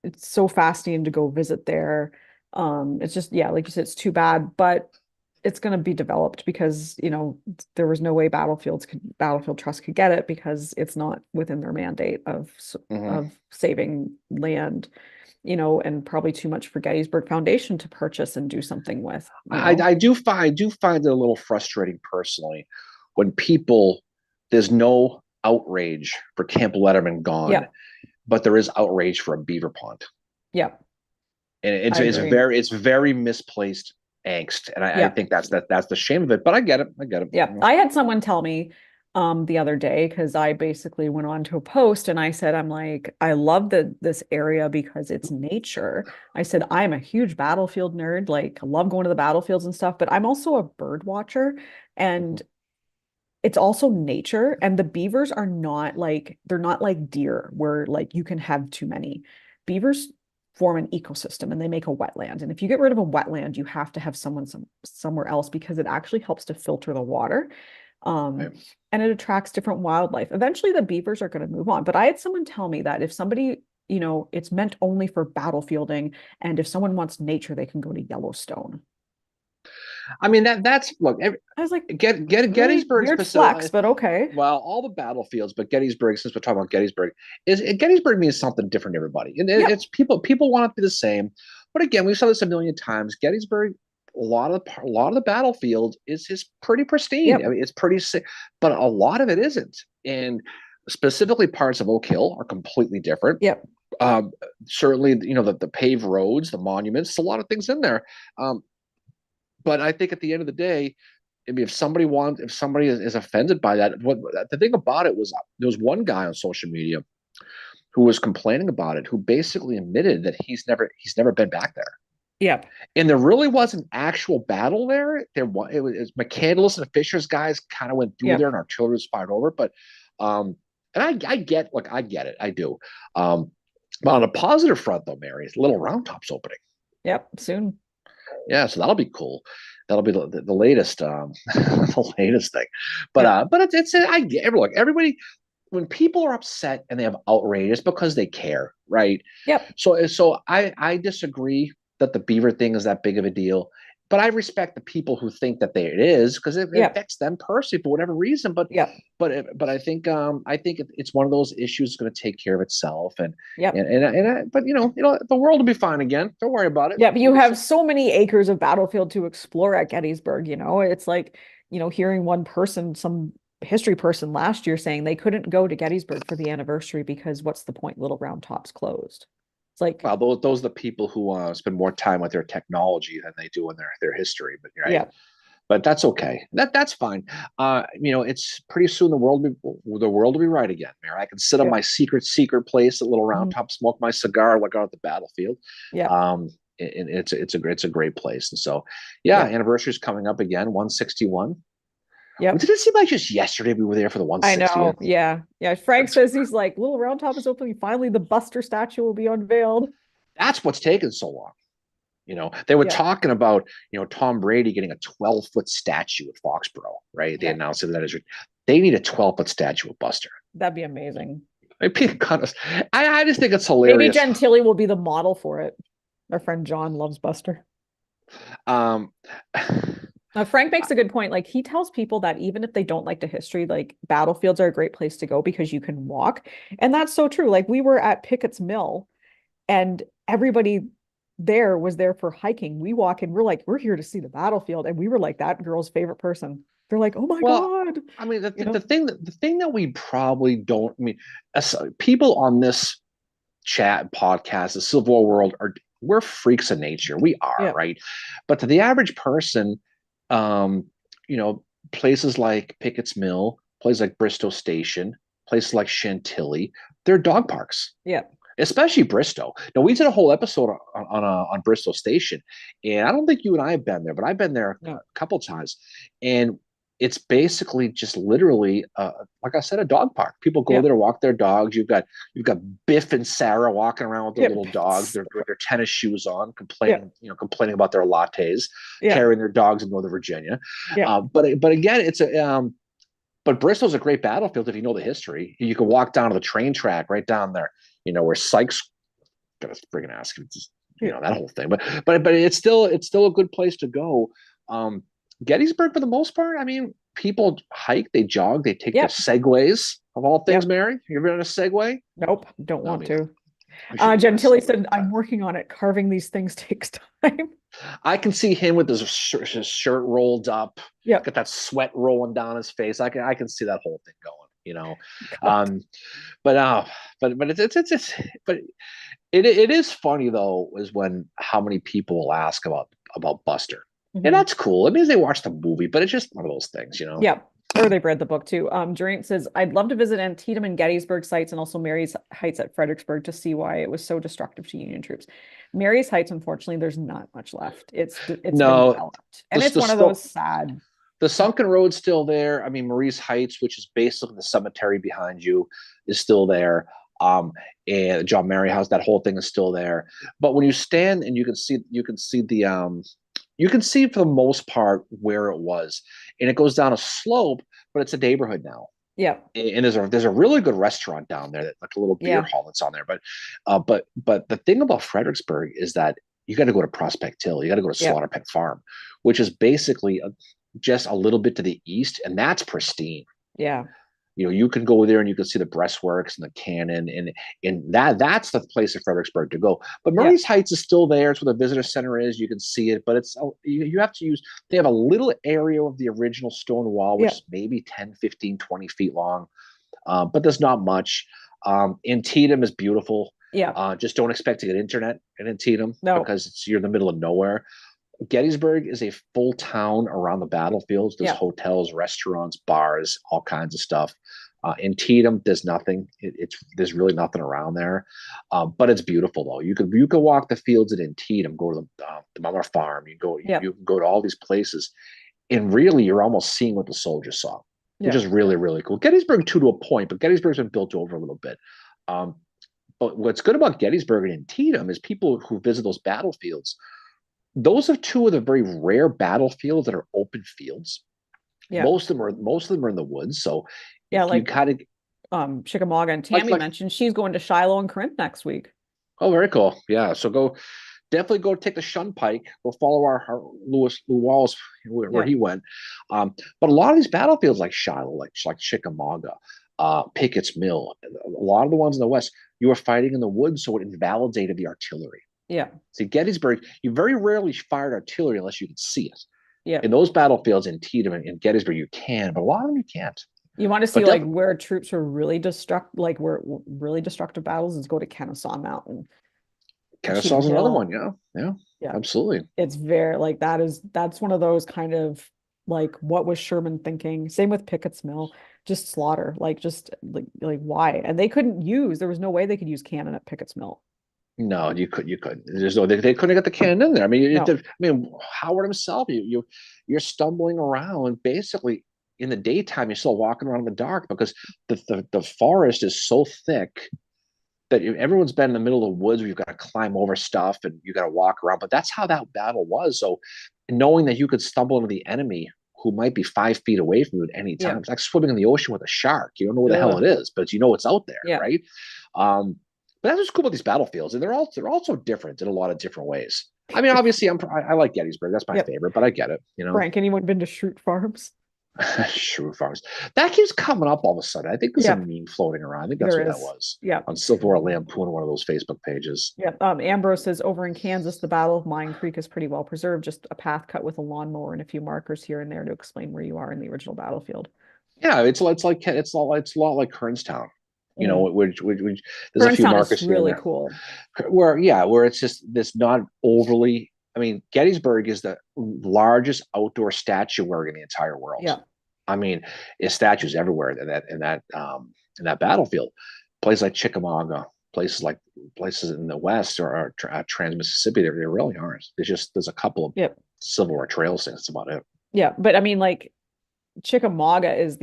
Speaker 2: it's so fascinating to go visit there. It's just, yeah, like you said, it's too bad, but it's going to be developed because, there was no way Battlefield Trust could get it because it's not within their mandate of saving land, and probably too much for Gettysburg Foundation to purchase and do something with.
Speaker 1: I do find it a little frustrating personally when there's no outrage for Camp Letterman gone,
Speaker 2: Yeah.
Speaker 1: but there is outrage for a beaver pond.
Speaker 2: Yeah.
Speaker 1: And it's very misplaced angst, and I think that's the shame of it. But I get it.
Speaker 2: Yeah, I had someone tell me the other day because I basically went on to a post and I said, I'm like, I love this area because it's nature. I said, I'm a huge battlefield nerd. Like, I love going to the battlefields and stuff, but I'm also a bird watcher, and it's also nature. And the beavers are not like, they're not like deer where like you can have too many. Beavers form an ecosystem and they make a wetland. And if you get rid of a wetland, you have to have somewhere else because it actually helps to filter the water. And it attracts different wildlife. Eventually the beavers are going to move on. But I had someone tell me that if somebody, it's meant only for battlefielding, and if someone wants nature, they can go to Yellowstone.
Speaker 1: I mean that's look. I
Speaker 2: was like,
Speaker 1: Gettysburg
Speaker 2: weird flex, but okay.
Speaker 1: Well, all the battlefields, but Gettysburg. Since we're talking about Gettysburg, Gettysburg means something different to everybody, and it's people want to be the same. But again, we've said this a million times. Gettysburg, a lot of the battlefield is pretty pristine.
Speaker 2: Yep.
Speaker 1: I mean, it's pretty sick, but a lot of it isn't, and specifically parts of Oak Hill are completely different.
Speaker 2: Yep.
Speaker 1: Certainly, the paved roads, the monuments, a lot of things in there. But I think at the end of the day, I mean, if somebody is offended by that, what the thing about it was there was one guy on social media who was complaining about it, who basically admitted that he's never been back there.
Speaker 2: Yep.
Speaker 1: And there really was an actual battle there. It was McCandless and the Fishers guys kind of went through there,
Speaker 2: Yep.
Speaker 1: and artillery was fired over. But and I get it, I do. But on a positive front, though, Mary, it's Little Round Top's opening.
Speaker 2: Yep. Soon.
Speaker 1: Yeah, so that'll be cool. That'll be the latest, the latest thing.
Speaker 2: Yep.
Speaker 1: But it's I get look everybody when people are upset and they have outrage, it's because they care, right?
Speaker 2: Yep.
Speaker 1: So I disagree that the Beaver thing is that big of a deal, but I respect the people who think that it is because it
Speaker 2: Yep.
Speaker 1: affects them personally for whatever reason.
Speaker 2: Yep.
Speaker 1: But I think it's one of those issues going to take care of itself,
Speaker 2: Yep.
Speaker 1: but the world will be fine again. Don't worry about it.
Speaker 2: Yeah, but you have so many acres of battlefield to explore at Gettysburg, It's like, hearing one person, some history person last year saying they couldn't go to Gettysburg for the anniversary because what's the point? Little Round Top's closed. It's like,
Speaker 1: Well, those are the people who spend more time with their technology than they do in their history. But right,
Speaker 2: yeah,
Speaker 1: but that's okay. That's fine. It's pretty soon the world will be right again, Mayor. I can sit on
Speaker 2: yeah,
Speaker 1: my secret place at Little Round
Speaker 2: mhm,
Speaker 1: Top, smoke my cigar, look out at the battlefield.
Speaker 2: yeah,
Speaker 1: And it's a great place. And so, yeah,
Speaker 2: yeah,
Speaker 1: anniversary is coming up again, 161.
Speaker 2: yep.
Speaker 1: Did it seem like just yesterday we were there for the
Speaker 2: I
Speaker 1: 160th?
Speaker 2: know. Yeah. Yeah. Frank says he's like, Little Round Top is opening. Finally, the Buster statue will be unveiled.
Speaker 1: That's what's taken so long. They were
Speaker 2: Yeah.
Speaker 1: talking about, Tom Brady getting a 12-foot statue at Foxborough, right? They
Speaker 2: Yeah.
Speaker 1: announced that they need a 12-foot statue of Buster.
Speaker 2: That'd be amazing.
Speaker 1: I just think it's
Speaker 2: Maybe
Speaker 1: hilarious.
Speaker 2: Gentili will be the model for it. Our friend John loves Buster.
Speaker 1: Um,
Speaker 2: Frank makes a good point. Like he tells people that even if they don't like the history, like battlefields are a great place to go because you can walk. And that's so true. Like we were at Pickett's Mill and everybody there was there for hiking. We walk and we're like, we're here to see the battlefield. And we were like that girl's favorite person. They're like, oh my
Speaker 1: well,
Speaker 2: God.
Speaker 1: I mean, the thing that we probably don't. I mean, people on this chat podcast, the Civil War world, we're freaks of nature. We are,
Speaker 2: Yeah.
Speaker 1: right? But to the average person, um, places like Pickett's Mill, places like Bristow Station, places like Chantilly, they're dog parks.
Speaker 2: Yeah.
Speaker 1: Especially Bristow. Now we did a whole episode on Bristow Station, and I don't think you and I have been there, but I've been there a
Speaker 2: No.
Speaker 1: couple times, and it's basically just literally, like I said, a dog park. People go
Speaker 2: Yeah.
Speaker 1: there, walk their dogs. You've got Biff and Sarah walking around with their
Speaker 2: Yeah.
Speaker 1: little dogs, their tennis shoes on,
Speaker 2: Yeah.
Speaker 1: complaining about their lattes,
Speaker 2: Yeah.
Speaker 1: carrying their dogs in Northern Virginia.
Speaker 2: Yeah.
Speaker 1: But again, but Bristol's a great battlefield if you know the history. You can walk down to the train track right down there, where Sykes got a friggin' ass,
Speaker 2: Yeah.
Speaker 1: that whole thing. But it's still a good place to go. Gettysburg, for the most part, I mean, people hike, they jog, they take
Speaker 2: Yeah.
Speaker 1: the segways of all things.
Speaker 2: Yep.
Speaker 1: Mary, you ever been on a Segway?
Speaker 2: Nope. Don't
Speaker 1: No,
Speaker 2: want
Speaker 1: me
Speaker 2: to.
Speaker 1: neither. We should do a
Speaker 2: Gentili
Speaker 1: Segway
Speaker 2: said, I'm
Speaker 1: sometime.
Speaker 2: working on it. Carving these things takes time.
Speaker 1: I can see him with his shirt rolled up,
Speaker 2: Yep.
Speaker 1: got that sweat rolling down his face. I can see that whole thing going.
Speaker 2: God.
Speaker 1: But but it is funny though, is when how many people will ask about Buster. And
Speaker 2: Mhm.
Speaker 1: that's cool. It means they watched the movie, but it's just one of those things.
Speaker 2: Yeah. Or they've read the book too. Durant says, I'd love to visit Antietam and Gettysburg sites and also Mary's Heights at Fredericksburg to see why it was so destructive to Union troops. Mary's Heights, unfortunately, there's not much left. It's been
Speaker 1: No,
Speaker 2: developed. And
Speaker 1: the,
Speaker 2: it's
Speaker 1: the,
Speaker 2: one of
Speaker 1: sto-
Speaker 2: those sad.
Speaker 1: the sunken road's still there. I mean, Marie's Heights, which is basically the cemetery behind you, is still there. And John Mary House, that whole thing is still there. But when you stand and you can see for the most part where it was, and it goes down a slope, but it's a neighborhood now.
Speaker 2: Yeah.
Speaker 1: And there's a really good restaurant down there, like a little beer
Speaker 2: Yeah.
Speaker 1: hall that's on there. But the thing about Fredericksburg is that you got to go to Prospect Hill, you got to go to
Speaker 2: Yeah.
Speaker 1: Slaughter Pen Farm, which is basically just a little bit to the east, and that's pristine.
Speaker 2: Yeah.
Speaker 1: You can go there and you can see the breastworks and the cannon, and that's the place in Fredericksburg to go. But
Speaker 2: Yeah.
Speaker 1: Marie's Heights is still there. It's where the visitor center is. You can see it, but you have to use. They have a little area of the original stone wall, which
Speaker 2: Yeah.
Speaker 1: is maybe 10, 15, 20 feet long, but there's not much. Antietam is beautiful.
Speaker 2: Yeah.
Speaker 1: Just don't expect to get internet in Antietam
Speaker 2: No.
Speaker 1: because you're in the middle of nowhere. Gettysburg is a full town around the battlefields. There's
Speaker 2: Yeah.
Speaker 1: hotels, restaurants, bars, all kinds of stuff. In Tatum, there's nothing. It's there's really nothing around there, but it's beautiful though. You could walk the fields at Antietam, go to the Mummer Farm.
Speaker 2: Yeah.
Speaker 1: You can go to all these places, and really you're almost seeing what the soldiers saw, which
Speaker 2: Yeah.
Speaker 1: is really really cool. Gettysburg too to a point, but Gettysburg's been built over a little bit. Um, but what's good about Gettysburg and Antietam is people who visit those battlefields. Those are two of the very rare battlefields that are open fields.
Speaker 2: Yeah.
Speaker 1: Most of them are in the woods, so
Speaker 2: Yeah.
Speaker 1: you
Speaker 2: Like
Speaker 1: kind of
Speaker 2: Chickamauga and Tammy
Speaker 1: like
Speaker 2: mentioned she's going to Shiloh and Corinth next week.
Speaker 1: oh, very cool. Yeah, so definitely go take the Shun Pike. Go follow our Lou Wallace where
Speaker 2: Yeah.
Speaker 1: he went. But a lot of these battlefields like Shiloh, like Chickamauga, Pickett's Mill, a lot of the ones in the West, you were fighting in the woods, so it invalidated the artillery.
Speaker 2: Yeah.
Speaker 1: See, Gettysburg, you very rarely fired artillery unless you could see it.
Speaker 2: Yeah.
Speaker 1: In those battlefields in Tatum and Gettysburg, you can, but a lot of them you can't.
Speaker 2: You want to see
Speaker 1: But
Speaker 2: like where troops are really like where really destructive battles is go to Kennesaw Mountain.
Speaker 1: Kennesaw's
Speaker 2: Cheatham
Speaker 1: another
Speaker 2: Hill.
Speaker 1: one. Yeah, yeah,
Speaker 2: Yeah.
Speaker 1: absolutely.
Speaker 2: It's very like that's one of those kind of like what was Sherman thinking? Same with Pickett's Mill, just slaughter, just like why? And they couldn't use, there was no way they could use cannon at Pickett's Mill.
Speaker 1: No, you couldn't. There's no, they couldn't get the cannon in there. I mean,
Speaker 2: No.
Speaker 1: Howard himself, you're stumbling around basically in the daytime. You're still walking around in the dark because the forest is so thick that everyone's been in the middle of the woods where you've got to climb over stuff and you got to walk around. But that's how that battle was. So knowing that you could stumble into the enemy who might be 5 feet away from you at any time,
Speaker 2: Yeah.
Speaker 1: it's like swimming in the ocean with a shark. You don't know where the hell
Speaker 2: Ugh.
Speaker 1: it is, but you know it's out there,
Speaker 2: Yeah.
Speaker 1: right? But that's what's cool about these battlefields, and they're also different in a lot of different ways. I mean, obviously, I like Gettysburg. That's my
Speaker 2: Yep.
Speaker 1: favorite, but I get it.
Speaker 2: Frank, anyone been to Schrute Farms?
Speaker 1: Shrew Farms. That keeps coming up all of a sudden. I think there's
Speaker 2: Yeah.
Speaker 1: a meme floating around. I think that's
Speaker 2: There
Speaker 1: what
Speaker 2: is.
Speaker 1: that was.
Speaker 2: Yeah.
Speaker 1: On Civil War Lampoon, one of those Facebook pages.
Speaker 2: Yeah. Ambrose says over in Kansas, the Battle of Mine Creek is pretty well preserved, just a path cut with a lawnmower and a few markers here and there to explain where you are in the original battlefield.
Speaker 1: Yeah, it's a lot like Kernstown. You know, which there's a few
Speaker 2: Kernstown
Speaker 1: markers
Speaker 2: is really
Speaker 1: here and
Speaker 2: cool.
Speaker 1: there. Where it's just this not overly. I mean, Gettysburg is the largest outdoor statuary in the entire world.
Speaker 2: Yeah.
Speaker 1: I mean, it's statues everywhere in that battlefield. Places like Chickamauga, places in the West or Trans Mississippi, there really aren't. There's a couple of Civil War trails. That's about it.
Speaker 2: Yeah, but I mean, like Chickamauga is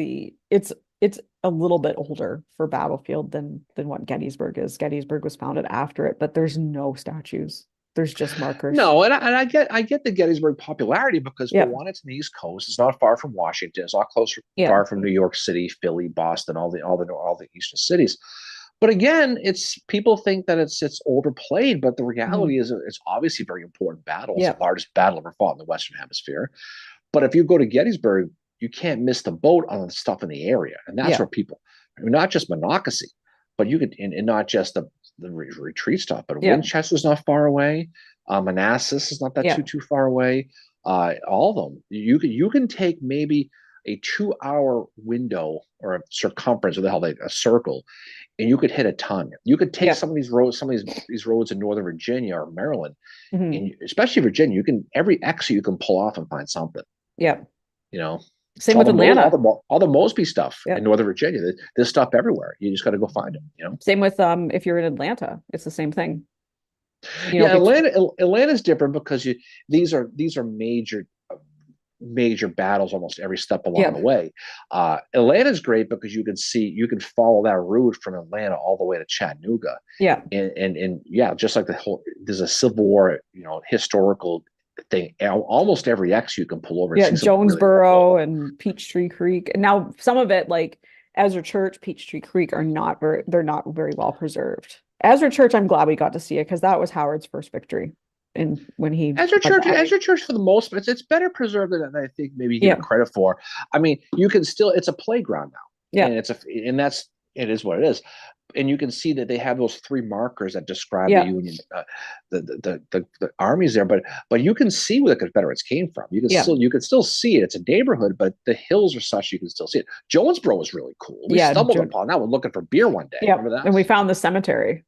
Speaker 2: it's a little bit older for battlefield than what Gettysburg is. Gettysburg was founded after it, but there's no statues. There's just markers.
Speaker 1: No, and I get the Gettysburg popularity because for one, it's in the East Coast. It's not far from Washington. It's not far from New York City, Philly, Boston, all the eastern cities. But again, it's people think that it's overplayed, but the reality is it's obviously a very important battle. It's the largest battle ever fought in the Western Hemisphere. But if you go to Gettysburg, you can't miss the boat on the stuff in the area, and that's where people, not just Monocacy, but you could, and not just the retreat stuff, but Winchester's not far away. Manassas is not that too far away. All of them, you can take maybe a 2-hour window or a circumference, or the hell a circle, and you could hit a ton. You could take some of these roads, these roads in Northern Virginia or Maryland, and especially Virginia, you can every exit you can pull off and find something.
Speaker 2: Yeah,
Speaker 1: you know.
Speaker 2: Same with Atlanta.
Speaker 1: All the Mosby stuff in Northern Virginia. There's stuff everywhere. You just got to go find them. You know.
Speaker 2: Same with if you're in Atlanta, it's the same thing.
Speaker 1: Atlanta's different because these are major battles almost every step along the way. Atlanta's great because you can follow that route from Atlanta all the way to Chattanooga.
Speaker 2: Yeah,
Speaker 1: and just like there's a Civil War historical thing. Almost every X you can pull over.
Speaker 2: Jonesboro really and Peachtree Creek. And now some of it, like Ezra Church, Peachtree Creek, they're not very well preserved. Ezra Church, I'm glad we got to see it because that was Howard's first victory. And when he
Speaker 1: Ezra Church for the most part, it's better preserved than I think maybe you give it credit for. I mean, you can still, it's a playground now.
Speaker 2: Yeah,
Speaker 1: and it is what it is. And you can see that they have those 3 markers that describe the Union, the armies there. But you can see where the Confederates came from. You can still see it. It's a neighborhood, but the hills are such you can still see it. Jonesboro was really cool. We stumbled upon that one looking for beer one day.
Speaker 2: Yeah,
Speaker 1: remember that?
Speaker 2: and we found the cemetery.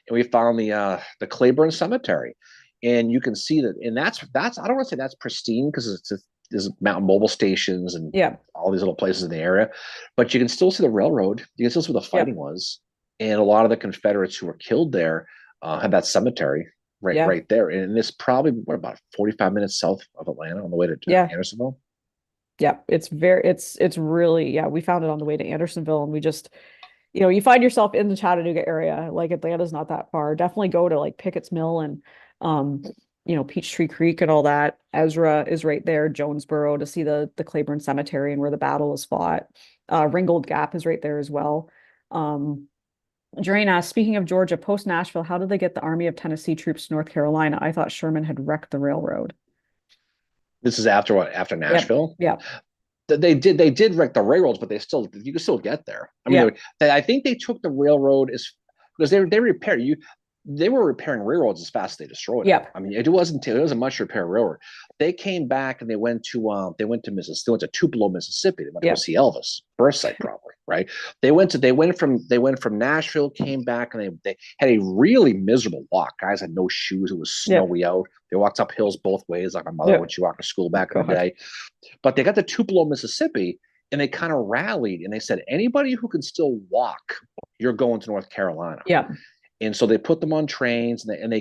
Speaker 1: And we found the Claiborne Cemetery. and you can see that, and that's I don't want to say that's pristine because there's mountain mobile stations and
Speaker 2: Yeah.
Speaker 1: all these little places in the area, but you can still see the railroad. You can still see where the fighting
Speaker 2: Yep.
Speaker 1: was, and a lot of the Confederates who were killed there had that cemetery
Speaker 2: Yeah.
Speaker 1: right there. And it's probably what about 45 minutes south of Atlanta on the way to
Speaker 2: Yeah.
Speaker 1: Andersonville.
Speaker 2: Yeah. It's really, yeah, we found it on the way to Andersonville, and we just, you find yourself in the Chattanooga area, like Atlanta's not that far. Definitely go to like Pickett's Mill and um, Peachtree Creek and all that. Ezra is right there, Jonesboro, to see the Claiborne Cemetery and where the battle was fought. Ringgold Gap is right there as well. Drain asks, speaking of Georgia, post Nashville, how did they get the Army of Tennessee troops to North Carolina? I thought Sherman had wrecked the railroad.
Speaker 1: This is after what? After
Speaker 2: Yep.
Speaker 1: Nashville?
Speaker 2: Yeah.
Speaker 1: They did wreck the railroads, but you can still get there. I mean, I think they took the railroad as because they repaired you. They were repairing railroads as fast as they destroyed them.
Speaker 2: Yep.
Speaker 1: I mean, it wasn't much to repair a railroad. They came back and they went to Mississippi. They went to Tupelo, Mississippi. They went to go see Elvis, birth site probably, right? They went from Nashville, came back, and they had a really miserable walk. Guys had no shoes. It was snowy out. They walked up hills both ways, like my mother when she walked to school back in the day. But they got to Tupelo, Mississippi, and they kind of rallied and they said, anybody who can still walk, you're going to North Carolina.
Speaker 2: Yeah.
Speaker 1: And so they put them on trains, and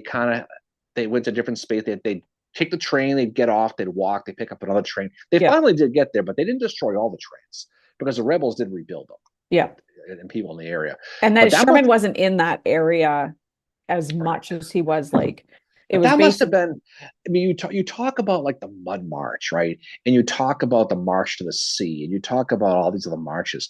Speaker 1: they went to different space. They'd take the train, they'd get off, they'd walk, they pick up another train. They finally did get there, but they didn't destroy all the trains because the rebels did rebuild them.
Speaker 2: Yeah.
Speaker 1: And people in the area.
Speaker 2: And then Sherman wasn't in that area as much as he was like.
Speaker 1: That must have been. I mean, you talk about like the Mud March, right? And you talk about the March to the Sea, and you talk about all these other marches.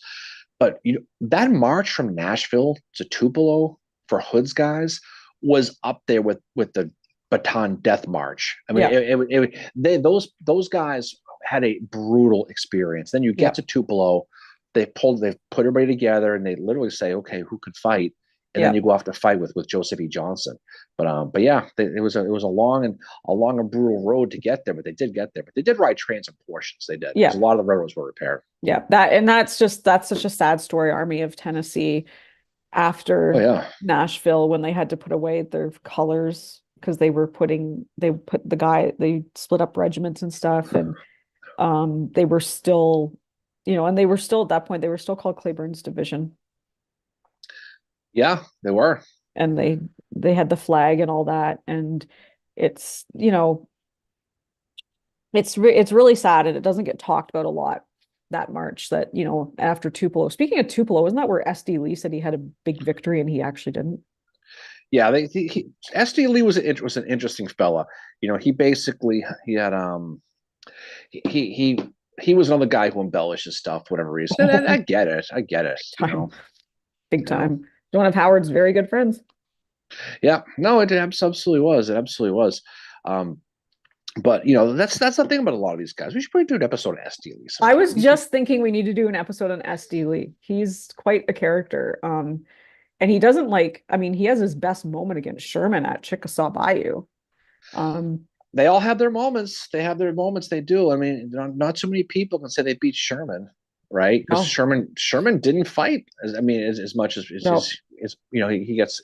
Speaker 1: But that march from Nashville to Tupelo for Hood's guys was up there with the Bataan Death March. I mean, those guys had a brutal experience. Then you get to Tupelo, they put everybody together, and they literally say, okay, who could fight? And then you go off to fight with Joseph E. Johnson. But yeah, it was a long and brutal road to get there, but they did get there. But they did ride trains in portions. They did. Yeah, a lot of the railroads were repaired.
Speaker 2: Yeah, that's such a sad story. Army of Tennessee after Nashville, when they had to put away their colors because they split up regiments and stuff, and they were still, and they were still at that point, they were still called Claiborne's Division.
Speaker 1: Yeah, they were.
Speaker 2: And they had the flag and all that. And it's, it's really sad, and it doesn't get talked about a lot, that march that, after Tupelo. Speaking of Tupelo, isn't that where S.D. Lee said he had a big victory and he actually didn't?
Speaker 1: Yeah, S.D. Lee was an interesting fella. He basically he had he was another guy who embellishes stuff for whatever reason. And I get it.
Speaker 2: Big time. One of Howard's very good friends.
Speaker 1: Yeah, no, it absolutely was. It absolutely was. But that's the thing about a lot of these guys. We should probably do an episode on S.D. Lee.
Speaker 2: I was just thinking we need to do an episode on S.D. Lee. He's quite a character. And he doesn't he has his best moment against Sherman at Chickasaw Bayou.
Speaker 1: They all have their moments. They have their moments. They do. I mean, not so many people can say they beat Sherman, right? Because Sherman didn't fight as much as he gets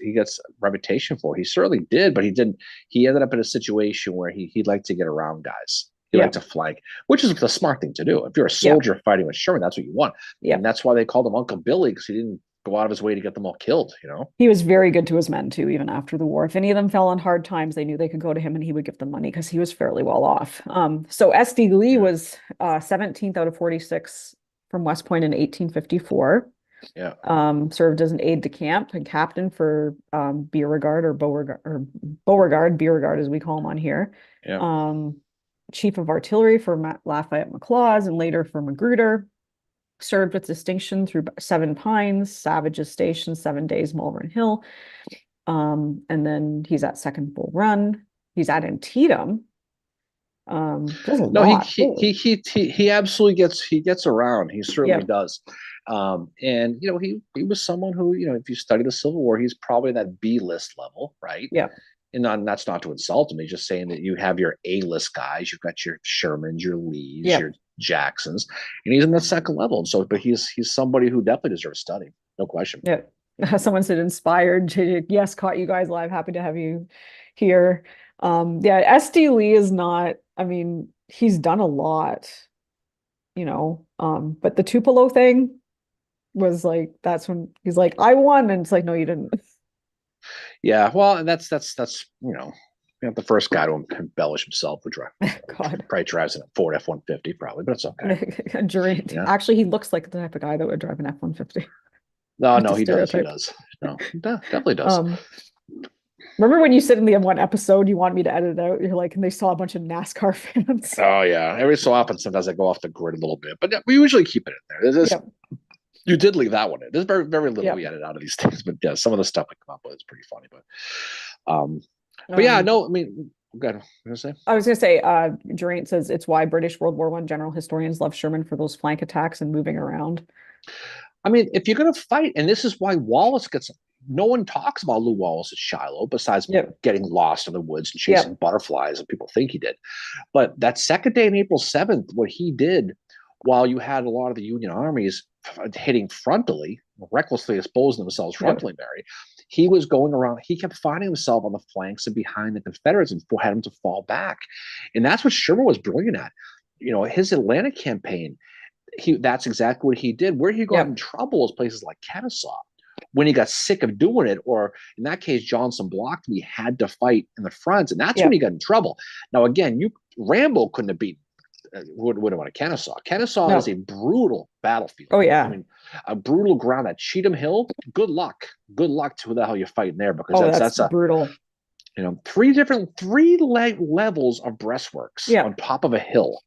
Speaker 1: reputation for. He certainly did, but he didn't. He ended up in a situation where he liked to get around guys. He liked to flank, which is the smart thing to do. If you're a soldier fighting with Sherman, that's what you want. Yeah, and that's why they called him Uncle Billy, because he didn't go out of his way to get them all killed.
Speaker 2: He was very good to his men too, even after the war. If any of them fell on hard times, they knew they could go to him and he would give them money because he was fairly well off. So S.D. Lee was 17th out of 46 from West Point in 1854.
Speaker 1: Yeah.
Speaker 2: Served as an aide de camp and captain for Beauregard or Beauregard as we call him on here.
Speaker 1: Yeah.
Speaker 2: Chief of artillery for Lafayette McLaws and later for Magruder. Served with distinction through Seven Pines, Savage's Station, 7 days, Malvern Hill. And then he's at Second Bull Run. He's at Antietam.
Speaker 1: He absolutely gets around. He certainly does. And he was someone who, if you study the Civil War, he's probably that B list level, right?
Speaker 2: Yeah.
Speaker 1: And that's not to insult him. He's just saying that you have your A list guys. You've got your Shermans, your Lees, your Jacksons, and he's in the second level. And so, but he's somebody who definitely deserves study, no question.
Speaker 2: Yeah. Someone said inspired. Yes, caught you guys live. Happy to have you here. Yeah, SD Lee is not, I mean, he's done a lot, but the Tupelo thing was like, that's when he's like, I won. And it's like, no, you didn't.
Speaker 1: Yeah, well, and that's the first guy to embellish himself would drive.
Speaker 2: God.
Speaker 1: Probably drives in a Ford F-150, probably, but it's okay.
Speaker 2: Durant.
Speaker 1: Yeah.
Speaker 2: Actually, he looks like the type of guy that would drive an F-150.
Speaker 1: No,
Speaker 2: Not
Speaker 1: no,
Speaker 2: to
Speaker 1: he does. He
Speaker 2: stereotype.
Speaker 1: does. No, he definitely does.
Speaker 2: Um, Remember when you said in the one episode you want me to edit it out? You're like, and they saw a bunch of NASCAR fans.
Speaker 1: Oh yeah. Every so often, sometimes I go off the grid a little bit, but yeah, we usually keep it in there.
Speaker 2: Yep.
Speaker 1: You did leave that one in. There's very little
Speaker 2: Yep.
Speaker 1: we edit out of these things, but yeah, some of the stuff I come up with is pretty funny. But yeah,
Speaker 2: Um,
Speaker 1: no, I mean, go ahead. What was I gonna say?
Speaker 2: I was gonna say, Durant says it's why British World War I general historians love Sherman for those flank attacks and moving around.
Speaker 1: I mean, if you're gonna fight, and this is why Wallace gets. No one talks about Lew Wallace at Shiloh besides
Speaker 2: Yep.
Speaker 1: getting lost in the woods and chasing
Speaker 2: Yep.
Speaker 1: butterflies, and people think he did. But that second day on April 7th, what he did while you had a lot of the Union armies hitting frontally, recklessly exposing themselves
Speaker 2: Yep.
Speaker 1: frontally, Mary, he was going around, he kept finding himself on the flanks and behind the Confederates and had them to fall back. And that's what Sherman was brilliant at. His Atlantic campaign, that's exactly what he did. Where he got in
Speaker 2: Yep.
Speaker 1: trouble is places like Kennesaw. When he got sick of doing it, or in that case, Johnson blocked him, he had to fight in the front, and that's when he
Speaker 2: Yep.
Speaker 1: got in trouble. Now, again, Rambo couldn't have beaten would have won a Kennesaw. Kennesaw is a
Speaker 2: No.
Speaker 1: brutal battlefield.
Speaker 2: Oh
Speaker 1: I
Speaker 2: yeah.
Speaker 1: mean, a brutal ground at Cheatham Hill. Good luck. Good luck to who the hell you're fighting there, because
Speaker 2: Oh,
Speaker 1: that's
Speaker 2: that's
Speaker 1: that's a
Speaker 2: brutal.
Speaker 1: three levels of breastworks
Speaker 2: Yeah.
Speaker 1: on top of a hill.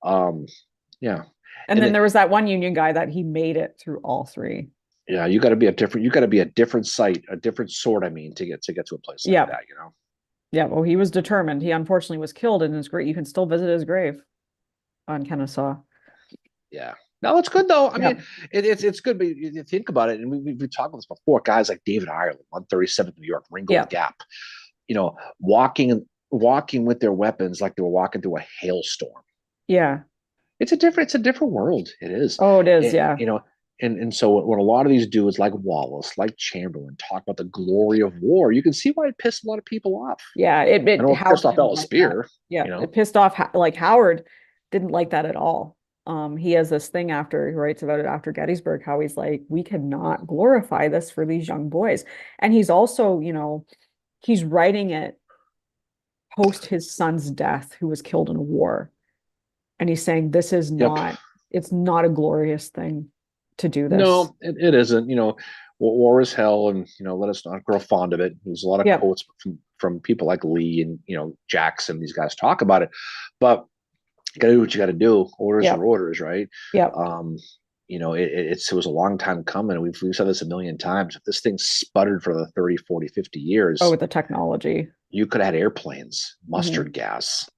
Speaker 1: Yeah,
Speaker 2: And
Speaker 1: and
Speaker 2: then there was that one Union guy that he made it through all three.
Speaker 1: yeah, you got to be a different site, a different sort. I mean, to get to a place like
Speaker 2: Yeah.
Speaker 1: that.
Speaker 2: Yeah. Well, he was determined. He unfortunately was killed in his grave. You can still visit his grave on Kennesaw.
Speaker 1: Yeah. No, it's good though. I
Speaker 2: Yeah.
Speaker 1: mean, it's good, but you think about it, and we've talked about this before. Guys like David Ireland, 137th New York, Ringgold
Speaker 2: Yeah.
Speaker 1: Gap, walking with their weapons like they were walking through a hailstorm.
Speaker 2: Yeah.
Speaker 1: It's a different world. It is.
Speaker 2: Oh, it is.
Speaker 1: And,
Speaker 2: Yeah.
Speaker 1: and so when a lot of these dudes like Wallace, like Chamberlain, talk about the glory of war, you can see why it pissed a lot of people off.
Speaker 2: Yeah.
Speaker 1: I know it
Speaker 2: Howard
Speaker 1: pissed off
Speaker 2: didn't
Speaker 1: Ellis
Speaker 2: like that.
Speaker 1: Spear.
Speaker 2: Yeah. It pissed off, like Howard didn't like that at all. He has this thing after he writes about it after Gettysburg, how he's like, we cannot glorify this for these young boys. And he's also, he's writing it post his son's death, who was killed in a war. And he's saying this is
Speaker 1: Yep.
Speaker 2: it's not a glorious thing to do this.
Speaker 1: No, it isn't. War is hell, and let us not grow fond of it. There's a lot of
Speaker 2: Yeah.
Speaker 1: quotes from people like Lee and Jackson. These guys talk about it, but you got to do what you got to do. Orders
Speaker 2: Yeah.
Speaker 1: are orders, right?
Speaker 2: Yeah.
Speaker 1: It was a long time coming. We've said this a million times. If this thing sputtered for the 30, 40, 50 years,
Speaker 2: Oh, with the technology.
Speaker 1: you could have had airplanes, mustard gas,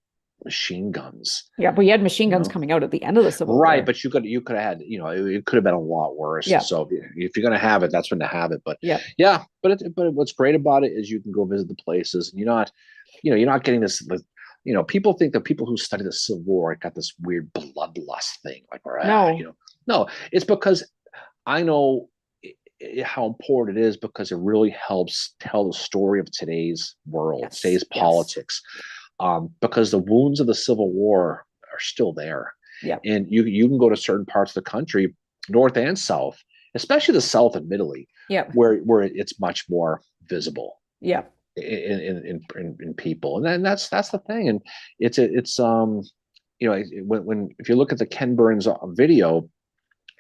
Speaker 1: machine guns.
Speaker 2: Yeah, but you had machine guns coming out at the end of the Civil War.
Speaker 1: Right, but you could have had, it could have been a lot worse.
Speaker 2: Yeah.
Speaker 1: So if you're gonna have it, that's when to have it. But
Speaker 2: Yeah.
Speaker 1: yeah, but what's great about it is you can go visit the places, and you're not getting this. People think that people who study the Civil War got this weird bloodlust thing, like,
Speaker 2: No.
Speaker 1: no, it's because I know how important it is, because it really helps tell the story of today's world,
Speaker 2: Yes,
Speaker 1: today's
Speaker 2: yes.
Speaker 1: politics, because the wounds of the Civil War are still there.
Speaker 2: Yeah.
Speaker 1: And you can go to certain parts of the country, north and south, especially the south, admittedly,
Speaker 2: Yeah.
Speaker 1: where it's much more visible
Speaker 2: Yeah.
Speaker 1: in people, and then that's the thing. And it's when if you look at the Ken Burns video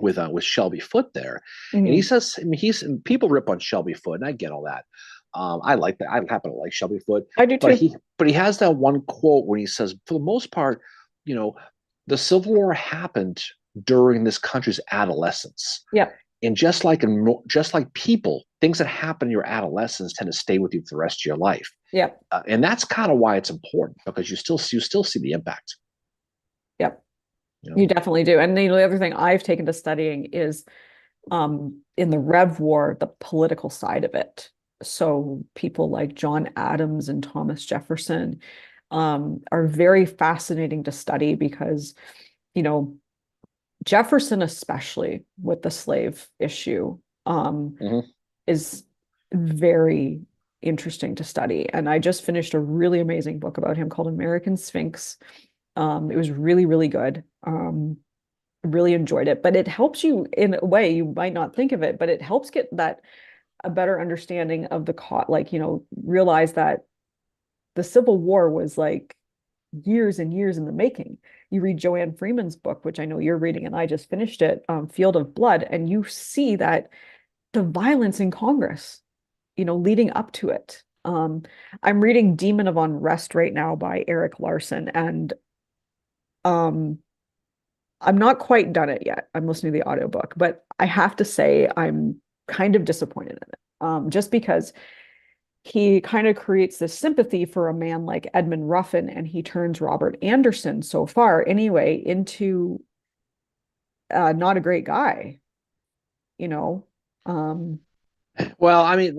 Speaker 1: with Shelby Foote there, and he
Speaker 2: Mhm.
Speaker 1: says, I mean, people rip on Shelby Foote, and I get all that. I like that. I happen to like Shelby Foote,
Speaker 2: I do
Speaker 1: but
Speaker 2: too.
Speaker 1: he has that one quote when he says, for the most part, the Civil War happened during this country's adolescence.
Speaker 2: Yeah.
Speaker 1: And just like people, things that happen in your adolescence tend to stay with you for the rest of your life.
Speaker 2: Yeah.
Speaker 1: And that's kind of why it's important, because you still see the impact.
Speaker 2: Yep. You definitely do. And the other thing I've taken to studying is in the Rev War, the political side of it. So people like John Adams and Thomas Jefferson are very fascinating to study, because, Jefferson, especially with the slave issue, is very interesting to study. And I just finished a really amazing book about him called American Sphinx. It was really, really good. Really enjoyed it, but it helps you in a way you might not think of it, but it helps get that a better understanding of the like, realize that the Civil War was like years and years in the making. You read Joanne Freeman's book, which I know you're reading, and I just finished it, Field of Blood, and you see that the violence in Congress, leading up to it. I'm reading Demon of Unrest right now by Erik Larson, and um, I'm not quite done it yet. I'm listening to the audiobook, but I have to say I'm kind of disappointed in it. Just because he kind of creates this sympathy for a man like Edmund Ruffin, and he turns Robert Anderson so far anyway into not a great guy, you know.
Speaker 1: Well, I mean,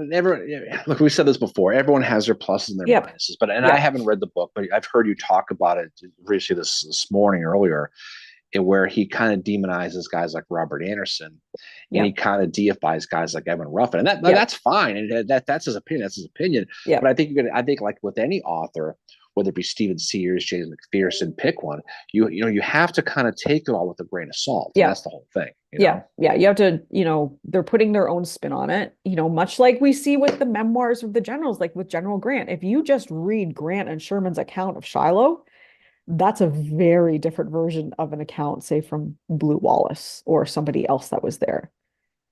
Speaker 1: look, we said this before. Everyone has their pluses and their
Speaker 2: Yep.
Speaker 1: minuses, and I
Speaker 2: Yep.
Speaker 1: haven't read the book, but I've heard you talk about it recently this morning earlier, where he kind of demonizes guys like Robert Anderson, and he
Speaker 2: Yep.
Speaker 1: kind of deifies guys like Evan Ruffin, and
Speaker 2: Yep.
Speaker 1: that's fine, and that's his opinion. That's his opinion.
Speaker 2: Yep.
Speaker 1: But I think like with any author, whether it be Stephen Sears, James McPherson, pick one. You have to kind of take it all with a grain of salt.
Speaker 2: Yeah.
Speaker 1: That's the whole thing.
Speaker 2: Yeah. You have to, they're putting their own spin on it, much like we see with the memoirs of the generals, like with General Grant. If you just read Grant and Sherman's account of Shiloh, that's a very different version of an account, say from Blue Wallace or somebody else that was there.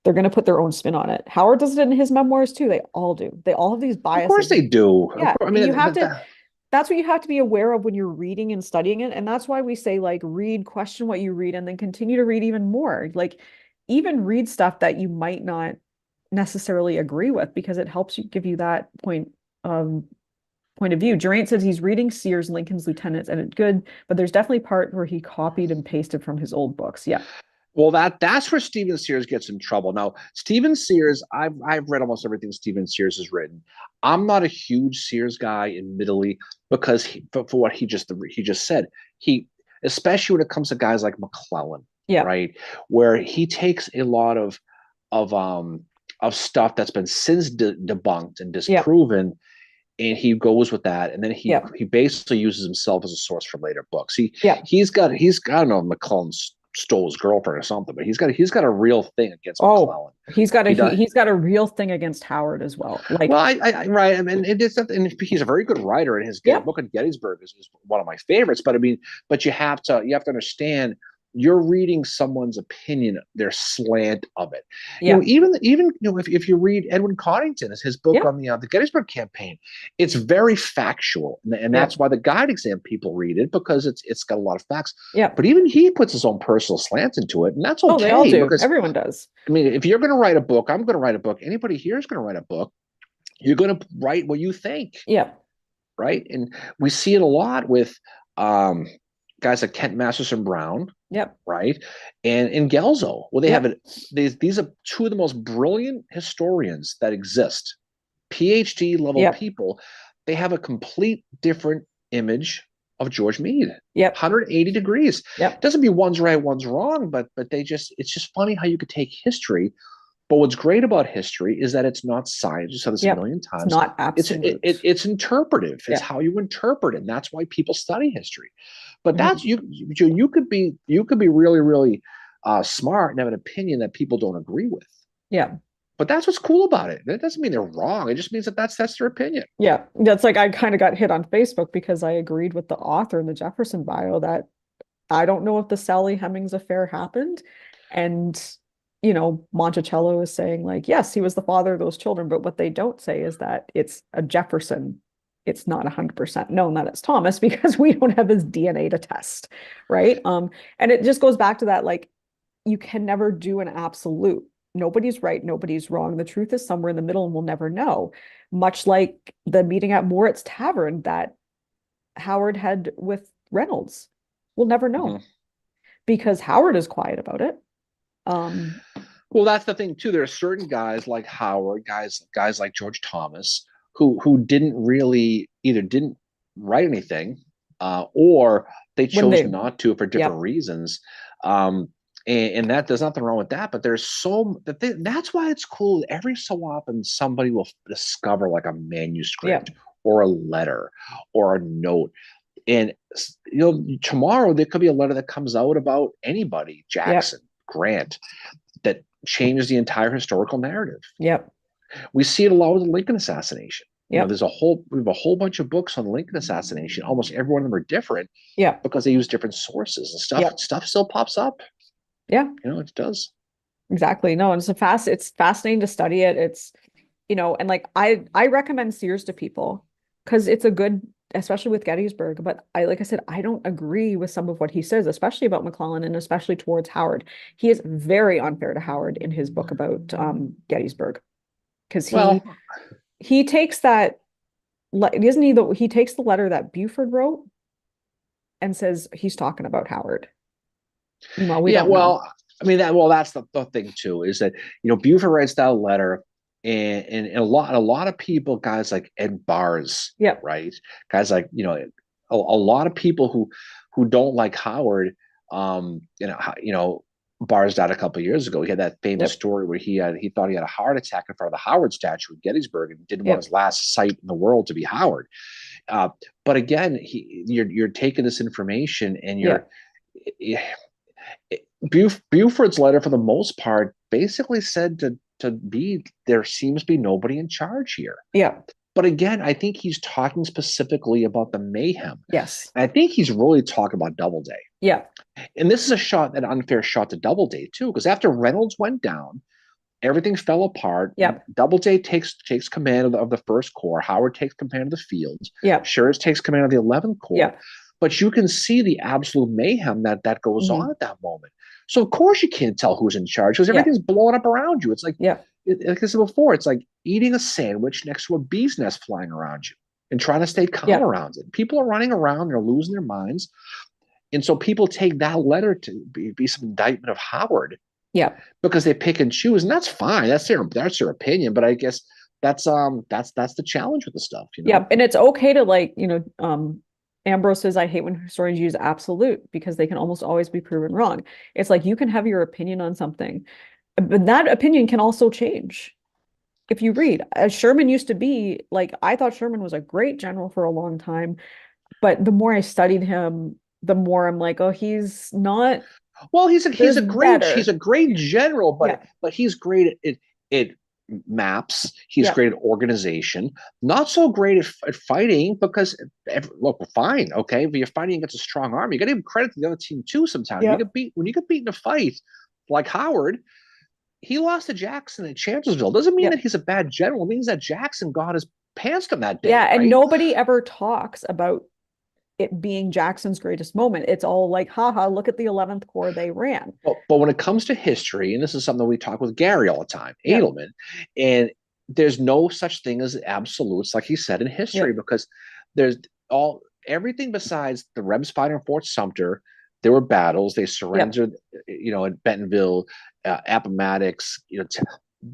Speaker 2: They're going to put their own spin on it. Howard does it in his memoirs too. They all do. They all have these biases.
Speaker 1: Of course they do.
Speaker 2: Yeah.
Speaker 1: I mean,
Speaker 2: you have to, that's what you have to be aware of when you're reading and studying it. And that's why we say, like, read, question what you read, and then continue to read even more. Like, even read stuff that you might not necessarily agree with, because it helps you give you that point of view. Durant says he's reading Sears, Lincoln's Lieutenants, and it's good, but there's definitely part where he copied and pasted from his old books. Yeah.
Speaker 1: Well, that's where Stephen Sears gets in trouble. Now, Stephen Sears, I've read almost everything Stephen Sears has written. I'm not a huge Sears guy, admittedly, because for what he just said, especially when it comes to guys like McClellan,
Speaker 2: yeah,
Speaker 1: right, where he takes a lot of stuff that's been since debunked and disproven. And he goes with that, and then he basically uses himself as a source for later books. He's got I don't know if McClellan stole his girlfriend or something, but he's got a real thing against McClellan.
Speaker 2: He's got a real thing against Howard as well. Like,
Speaker 1: well, right. I mean, and he's a very good writer, and his book on Gettysburg is one of my favorites. But I mean, but you have to understand, you're reading someone's opinion, their slant of it.
Speaker 2: Yeah.
Speaker 1: Even if you read Edwin Coddington, his book on the Gettysburg campaign, it's very factual, and that's why the guide exam people read it, because it's got a lot of facts.
Speaker 2: Yeah.
Speaker 1: But even he puts his own personal slant into it, and that's okay.
Speaker 2: Oh, they all do. Because everyone does.
Speaker 1: I mean, if you're going to write a book, I'm going to write a book. Anybody here is going to write a book. You're going to write what you think.
Speaker 2: Yeah.
Speaker 1: Right. And we see it a lot with guys like Kent Masterson Brown.
Speaker 2: Yep.
Speaker 1: Right. And in Guelzo, well, they have it. These are two of the most brilliant historians that exist. PhD level people. They have a complete different image of George Meade. 180 degrees. Doesn't mean one's right, one's wrong, but it's just funny how you could take history. But what's great about history is that it's not science. You said this a million times.
Speaker 2: It's not absolute.
Speaker 1: It's interpretive. It's how you interpret it. And that's why people study history. But that's you could be really, really smart and have an opinion that people don't agree with.
Speaker 2: Yeah.
Speaker 1: But that's what's cool about it. That doesn't mean they're wrong. It just means that's their opinion.
Speaker 2: Yeah. That's like, I kind of got hit on Facebook because I agreed with the author in the Jefferson bio that I don't know if the Sally Hemings affair happened. And, Monticello is saying, like, yes, he was the father of those children. But what they don't say is that it's a Jefferson. It's not 100% known that it's Thomas, because we don't have his DNA to test. Right. And it just goes back to that, like, you can never do an absolute. Nobody's right, nobody's wrong. The truth is somewhere in the middle, and we'll never know. Much like the meeting at Moritz Tavern that Howard had with Reynolds. We'll never know because Howard is quiet about it.
Speaker 1: Well, that's the thing too. There are certain guys like Howard, guys like George Thomas, who didn't write anything, or they chose not to for different reasons. and that there's nothing wrong with that. But there's that's why it's cool. Every so often, somebody will discover like a
Speaker 2: Yeah.
Speaker 1: manuscript or a letter or a note. And tomorrow there could be a letter that comes out about anybody,
Speaker 2: Yep.
Speaker 1: Jackson, Grant, that changes the entire historical narrative.
Speaker 2: Yep.
Speaker 1: We see it a lot with the Lincoln assassination.
Speaker 2: Yep.
Speaker 1: We have a whole bunch of books on the Lincoln assassination. Almost every one of them are different
Speaker 2: Yep.
Speaker 1: because they use different sources and stuff.
Speaker 2: Yep.
Speaker 1: Stuff still pops up.
Speaker 2: Yeah.
Speaker 1: It does.
Speaker 2: Exactly. No, it's fascinating to study it. It's, and like I recommend Sears to people because it's a good, especially with Gettysburg. But like I said, I don't agree with some of what he says, especially about McClellan and especially towards Howard. He is very unfair to Howard in his book about Gettysburg because
Speaker 1: Well,
Speaker 2: he takes that, isn't he he takes the letter that Buford wrote and says he's talking about Howard. Meanwhile, we
Speaker 1: yeah,
Speaker 2: don't know.
Speaker 1: well, I mean that's the thing too, is that Buford writes that letter, and a lot of people, guys like Ed Bars,
Speaker 2: Yep.
Speaker 1: right? Guys like a lot of people who don't like Howard. Bars died a couple of years ago. He had that famous
Speaker 2: Yep.
Speaker 1: story where he thought he had a heart attack in front of the Howard statue in Gettysburg and didn't want
Speaker 2: Yep.
Speaker 1: his last sight in the world to be Howard. But again, you're taking this information and
Speaker 2: Yeah.
Speaker 1: Buford's letter, for the most part, basically said to be there seems to be nobody in charge here.
Speaker 2: Yeah.
Speaker 1: But again, I think he's talking specifically about the mayhem.
Speaker 2: Yes.
Speaker 1: I think he's really talking about Doubleday.
Speaker 2: Yeah.
Speaker 1: And this is an unfair shot to Doubleday too, because after Reynolds went down, everything fell apart.
Speaker 2: Yep.
Speaker 1: Doubleday takes command of the First Corps. Howard takes command of the fields.
Speaker 2: Yep.
Speaker 1: Shirts takes command of the 11th Corps.
Speaker 2: Yep.
Speaker 1: But you can see the absolute mayhem that goes on at that moment. So of course you can't tell who's in charge because everything's blowing up around you. It's like, like I said before, it's like eating a sandwich next to a bee's nest flying around you and trying to stay calm around it. People are running around, they're losing their minds. And so people take that letter to be some indictment of Howard.
Speaker 2: Yeah.
Speaker 1: Because they pick and choose, and that's fine. That's their opinion. But I guess that's the challenge with the stuff.
Speaker 2: Yeah. And it's okay to Ambrose says, I hate when historians use absolute because they can almost always be proven wrong. It's like you can have your opinion on something, but that opinion can also change. If you read, as Sherman used to be, like I thought Sherman was a great general for a long time, but the more I studied him, the more I'm like, oh, he's not.
Speaker 1: Well, he's a great general, but he's great at maps. He's great at organization. Not so great at fighting because look, fine, okay, but you're fighting against a strong army. You got to give credit to the other team too. Sometimes when you get beat in a fight, like Howard, he lost to Jackson at Chancellorsville. Doesn't mean that he's a bad general. It means that Jackson got his pants on that day.
Speaker 2: Yeah, and nobody ever talks about it being Jackson's greatest moment. It's all like, haha, look at the 11th Corps they ran.
Speaker 1: But when it comes to history, and this is something we talk with Gary all the time, Edelman, and there's no such thing as absolutes, like he said, in history, because there's everything besides the Rebs fighting Fort Sumter. There were battles. They surrendered, at Bentonville, Appomattox.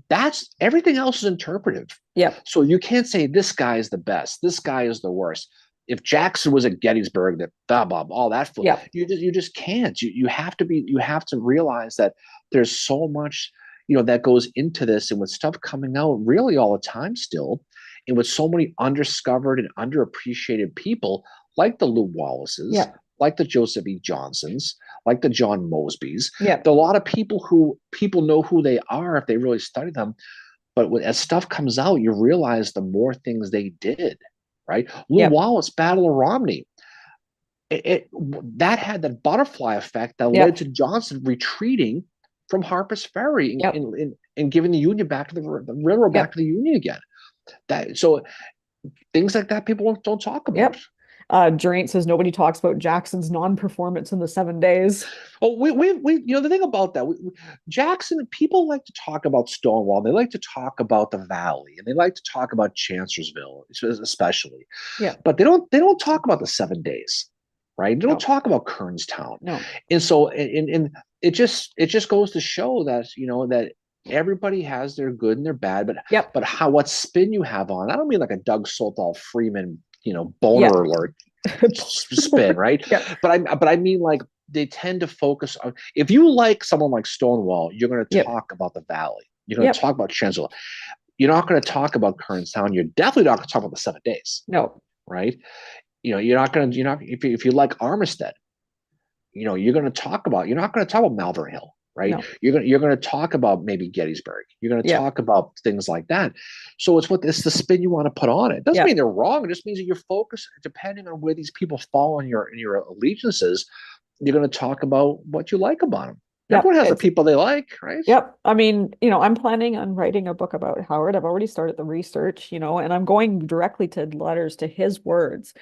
Speaker 1: That's everything else is interpretive.
Speaker 2: Yeah.
Speaker 1: So you can't say this guy is the best. This guy is the worst. If Jackson was at Gettysburg, all that, you just can't. You have to realize that there's so much, that goes into this, and with stuff coming out really all the time still, and with so many undiscovered and underappreciated people like the Lew Wallaces, like the Joseph E. Johnsons, like the John Mosbys.
Speaker 2: Yeah.
Speaker 1: There are a lot of people who people know who they are if they really study them, but as stuff comes out, you realize the more things they did. Right, Lew Wallace, Battle of Romney. That had that butterfly effect that led to Johnson retreating from Harper's Ferry and giving the Union back to the railroad back to the Union again. So things like that people don't talk about.
Speaker 2: Durant says nobody talks about Jackson's non-performance in the 7 days.
Speaker 1: Oh, we the thing about that, Jackson, people like to talk about Stonewall. They like to talk about the Valley, and they like to talk about Chancellorsville, especially.
Speaker 2: Yeah.
Speaker 1: But they don't talk about the 7 days, right? They don't talk about Kernstown.
Speaker 2: No.
Speaker 1: And so, and it just goes to show that that everybody has their good and their bad, but what spin you have on. I don't mean like a Doug Soltall Freeman boner alert spin, right? But I mean like they tend to focus on, if you like someone like Stonewall, you're going to
Speaker 2: Yep.
Speaker 1: talk about the Valley. You're going to
Speaker 2: Yep.
Speaker 1: talk about Chancellor. You're not going to talk about Kernstown. You're definitely not going to talk about the 7 days,
Speaker 2: No.
Speaker 1: right? You're not going to, if you like Armistead, you're not going to talk about Malvern Hill, right?
Speaker 2: No.
Speaker 1: You're going to talk about maybe Gettysburg. You're going to
Speaker 2: Yep.
Speaker 1: talk about things like that. So it's the spin you want to put on it. It doesn't mean
Speaker 2: Yep.
Speaker 1: they're wrong. It just means that your focus, depending on where these people fall in your allegiances, you're going to talk about what you like about them.
Speaker 2: Yep.
Speaker 1: Everyone has the
Speaker 2: It's
Speaker 1: people they like, right?
Speaker 2: Yep. I mean, I'm planning on writing a book about Howard. I've already started the research, and I'm going directly to letters, to his words,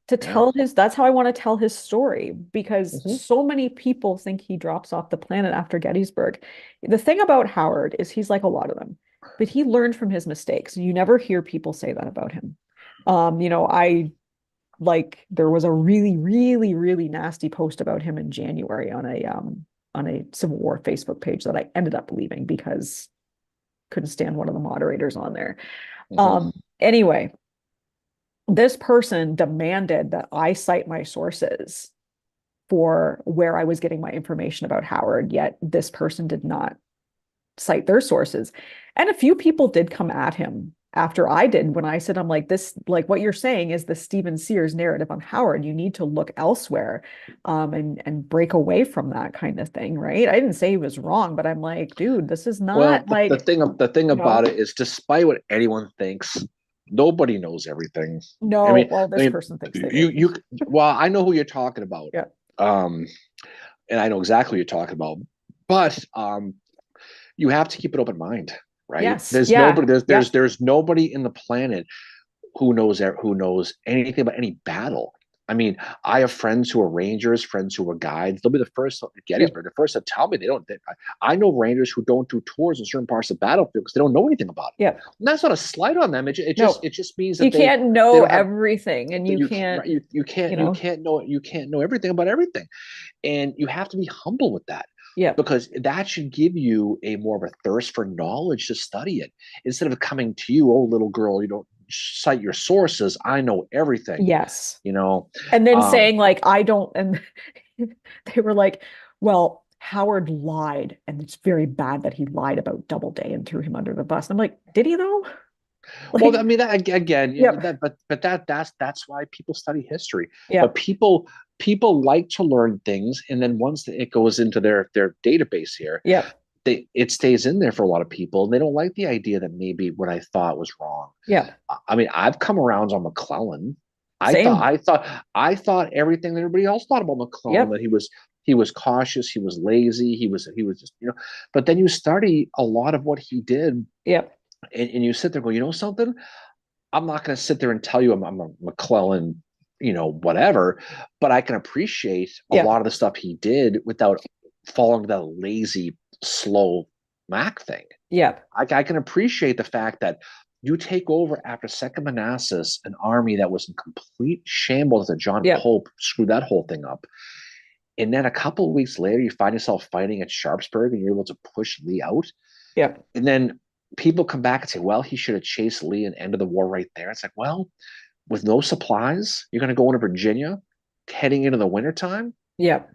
Speaker 2: to
Speaker 1: Yeah.
Speaker 2: tell that's how I want to tell his story, because
Speaker 1: Mm-hmm.
Speaker 2: so many people think he drops off the planet after Gettysburg. The thing about Howard is he's like a lot of them, but he learned from his mistakes. You never hear people say that about him. I there was a really, really, really nasty post about him in January on a Civil War Facebook page that I ended up leaving because couldn't stand one of the moderators on there.
Speaker 1: Mm-hmm.
Speaker 2: Anyway, this person demanded that I cite my sources for where I was getting my information about Howard, yet this person did not cite their sources. And a few people did come at him after I did, when I said, I'm like, this, like what you're saying is the Stephen Sears narrative on Howard. You need to look elsewhere, and break away from that kind of thing, right? I didn't say he was wrong, but I'm like, dude, this is
Speaker 1: Well,
Speaker 2: not
Speaker 1: the thing about it is, despite what anyone thinks, nobody knows everything. I
Speaker 2: no,
Speaker 1: mean,
Speaker 2: well,
Speaker 1: I
Speaker 2: this
Speaker 1: mean,
Speaker 2: person thinks they do.
Speaker 1: you well, I know who you're talking about.
Speaker 2: Yeah.
Speaker 1: Um, and I know exactly what you're talking about. But you have to keep an open mind, right?
Speaker 2: Yes.
Speaker 1: There's
Speaker 2: Yeah.
Speaker 1: nobody. There's
Speaker 2: Yeah.
Speaker 1: there's there's nobody in the planet who knows anything about any battle. I mean, I have friends who are rangers, friends who are guides. They'll be the first at
Speaker 2: Yep.
Speaker 1: Gettysburg, the first to tell me they don't. I know rangers who don't do tours in certain parts of the battlefield because they don't know anything about it.
Speaker 2: Yep.
Speaker 1: And that's not a slight on them. It just
Speaker 2: No,
Speaker 1: it just means
Speaker 2: you
Speaker 1: that they
Speaker 2: can't
Speaker 1: they
Speaker 2: know
Speaker 1: don't have
Speaker 2: everything, and you
Speaker 1: you
Speaker 2: can't,
Speaker 1: right, you can't
Speaker 2: you
Speaker 1: you
Speaker 2: know,
Speaker 1: can't know you can't know everything about everything, and you have to be humble with that,
Speaker 2: yep.
Speaker 1: because that should give you a more of a thirst for knowledge to study it, instead of coming to you, oh little girl, you don't cite your sources, I know everything,
Speaker 2: Yes.
Speaker 1: you know.
Speaker 2: And then
Speaker 1: um
Speaker 2: saying like, I don't, and they were like, well, Howard lied, and it's very bad that he lied about Doubleday and threw him under the bus. And I'm like, did he though?
Speaker 1: well, I
Speaker 2: Like,
Speaker 1: mean, that again,
Speaker 2: yep.
Speaker 1: that's why people study history. But
Speaker 2: Yep.
Speaker 1: people like to learn things, and then once it goes into their database here,
Speaker 2: Yep.
Speaker 1: it stays in there for a lot of people. They don't like the idea that maybe what I thought was wrong.
Speaker 2: Yep.
Speaker 1: I mean, I've come around on McClellan. I thought
Speaker 2: Same.
Speaker 1: I thought I thought everything that everybody else thought about McClellan,
Speaker 2: Yep.
Speaker 1: that he was cautious, he was lazy, he was just, but then you study a lot of what he did,
Speaker 2: Yep.
Speaker 1: and you sit there and go, something? I'm not going to sit there and tell you I'm a McClellan, whatever, but I can appreciate a lot
Speaker 2: Yep.
Speaker 1: of the stuff he did without falling that lazy, slow Mac thing.
Speaker 2: Yep.
Speaker 1: I can appreciate the fact that you take over after Second Manassas, an army that was in complete shambles, that John
Speaker 2: Yep.
Speaker 1: Pope screwed that whole thing up. And then a couple of weeks later, you find yourself fighting at Sharpsburg and you're able to push Lee out.
Speaker 2: Yep.
Speaker 1: And then people come back and say, well, he should have chased Lee and ended the war right there. It's like, well, with no supplies, you're going to go into Virginia heading into the wintertime?
Speaker 2: Yep.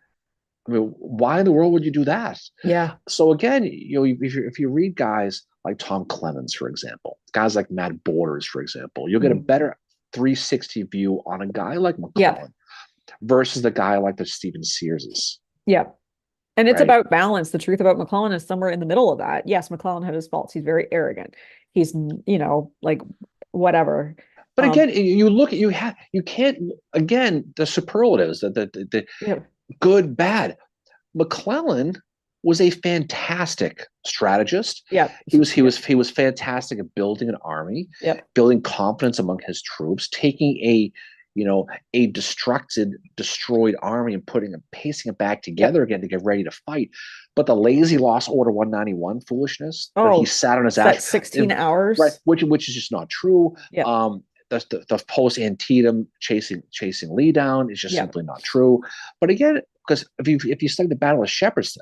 Speaker 1: I mean, why in the world would you do that?
Speaker 2: Yeah.
Speaker 1: So again, if you read guys like Tom Clemens, for example, guys like Matt Borders, for example, you'll get a better 360 view on a guy like McClellan versus the guy like the Stephen Searses.
Speaker 2: Yep. And it's
Speaker 1: Right?
Speaker 2: about balance. The truth about McClellan is somewhere in the middle of that. Yes, McClellan had his faults. He's very arrogant. He's, like whatever.
Speaker 1: But again, you look at you can't, again, the superlatives, the
Speaker 2: Yep.
Speaker 1: good, bad. McClellan was a fantastic strategist.
Speaker 2: Yep.
Speaker 1: He was fantastic at building an army,
Speaker 2: Yep.
Speaker 1: building confidence among his troops, taking a destroyed army and pacing it back together again to get ready to fight. But the lazy lost Order 191 foolishness that he sat on his ass,
Speaker 2: that 16 hours,
Speaker 1: right? Which is just not true.
Speaker 2: Yep.
Speaker 1: The post Antietam chasing Lee down is just simply not true. But again, because if you study the Battle of Shepherdston,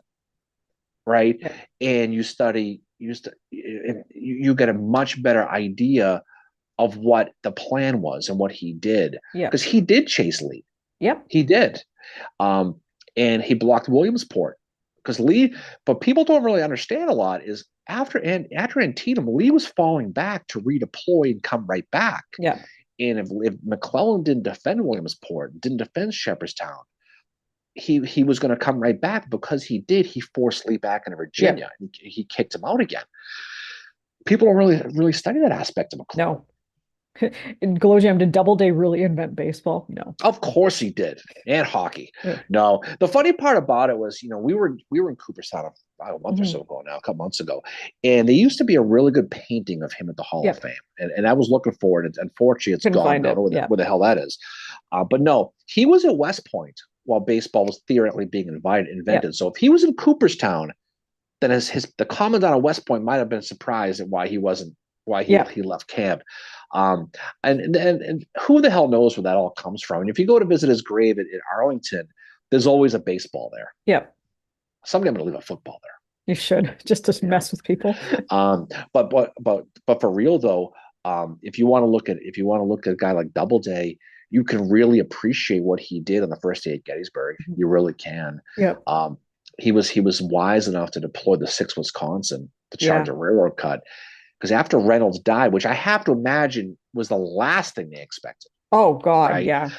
Speaker 1: right, and you get a much better idea of what the plan was and what he did, because he did chase Lee.
Speaker 2: Yep.
Speaker 1: He did. And and he blocked Williamsport because Lee. But people don't really understand a lot is after Antietam, Lee was falling back to redeploy and come right back.
Speaker 2: Yeah.
Speaker 1: And if McClellan didn't defend Williamsport, didn't defend Shepherdstown, he was going to come right back. Because he did, he forced Lee back into Virginia.
Speaker 2: Yeah.
Speaker 1: He kicked him out again. People don't really study that aspect of McClellan.
Speaker 2: No. Glowjam, did Doubleday really invent baseball? No.
Speaker 1: Of course he did, and hockey.
Speaker 2: Yeah.
Speaker 1: No, the funny part about it was, we were in Cooperstown a month or
Speaker 2: Mhm.
Speaker 1: so ago now, a couple months ago, and there used to be a really good painting of him at the Hall
Speaker 2: Yep.
Speaker 1: of Fame, and I was looking for it. Unfortunately, it's
Speaker 2: Couldn't
Speaker 1: gone. I
Speaker 2: find
Speaker 1: don't
Speaker 2: it.
Speaker 1: know
Speaker 2: Yeah.
Speaker 1: where the hell that is. But no, he was at West Point while baseball was theoretically being invented.
Speaker 2: Yep.
Speaker 1: So if he was in Cooperstown, then the commandant of West Point might have been surprised at why he
Speaker 2: Yeah.
Speaker 1: left camp. And who the hell knows where that all comes from? And if you go to visit his grave at Arlington, there's always a baseball there.
Speaker 2: Yep.
Speaker 1: Someday I'm going to leave a football there.
Speaker 2: You should, just to mess with people.
Speaker 1: But for real though, if you want to look at a guy like Doubleday, you can really appreciate what he did on the first day at Gettysburg. You really can.
Speaker 2: Yep.
Speaker 1: He was wise enough to deploy the 6th Wisconsin to charge a railroad cut. Because after Reynolds died, which I have to imagine was the last thing they expected.
Speaker 2: Oh God,
Speaker 1: right?
Speaker 2: yeah.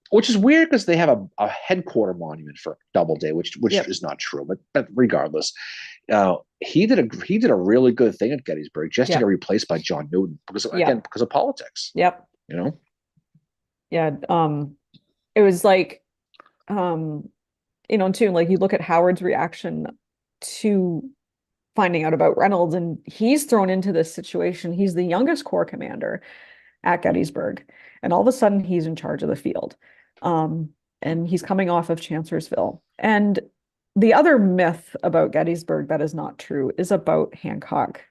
Speaker 1: Which is weird because they have a headquarter monument for Doubleday, which is not true. But regardless, he did a really good thing at Gettysburg just to get replaced by John Newton because of politics.
Speaker 2: Yep. Yeah. It was like, too, like you look at Howard's reaction to finding out about Reynolds, and he's thrown into this situation. He's the youngest corps commander at Gettysburg, and all of a sudden he's in charge of the field. And he's coming off of Chancellorsville. And the other myth about Gettysburg that is not true is about Hancock,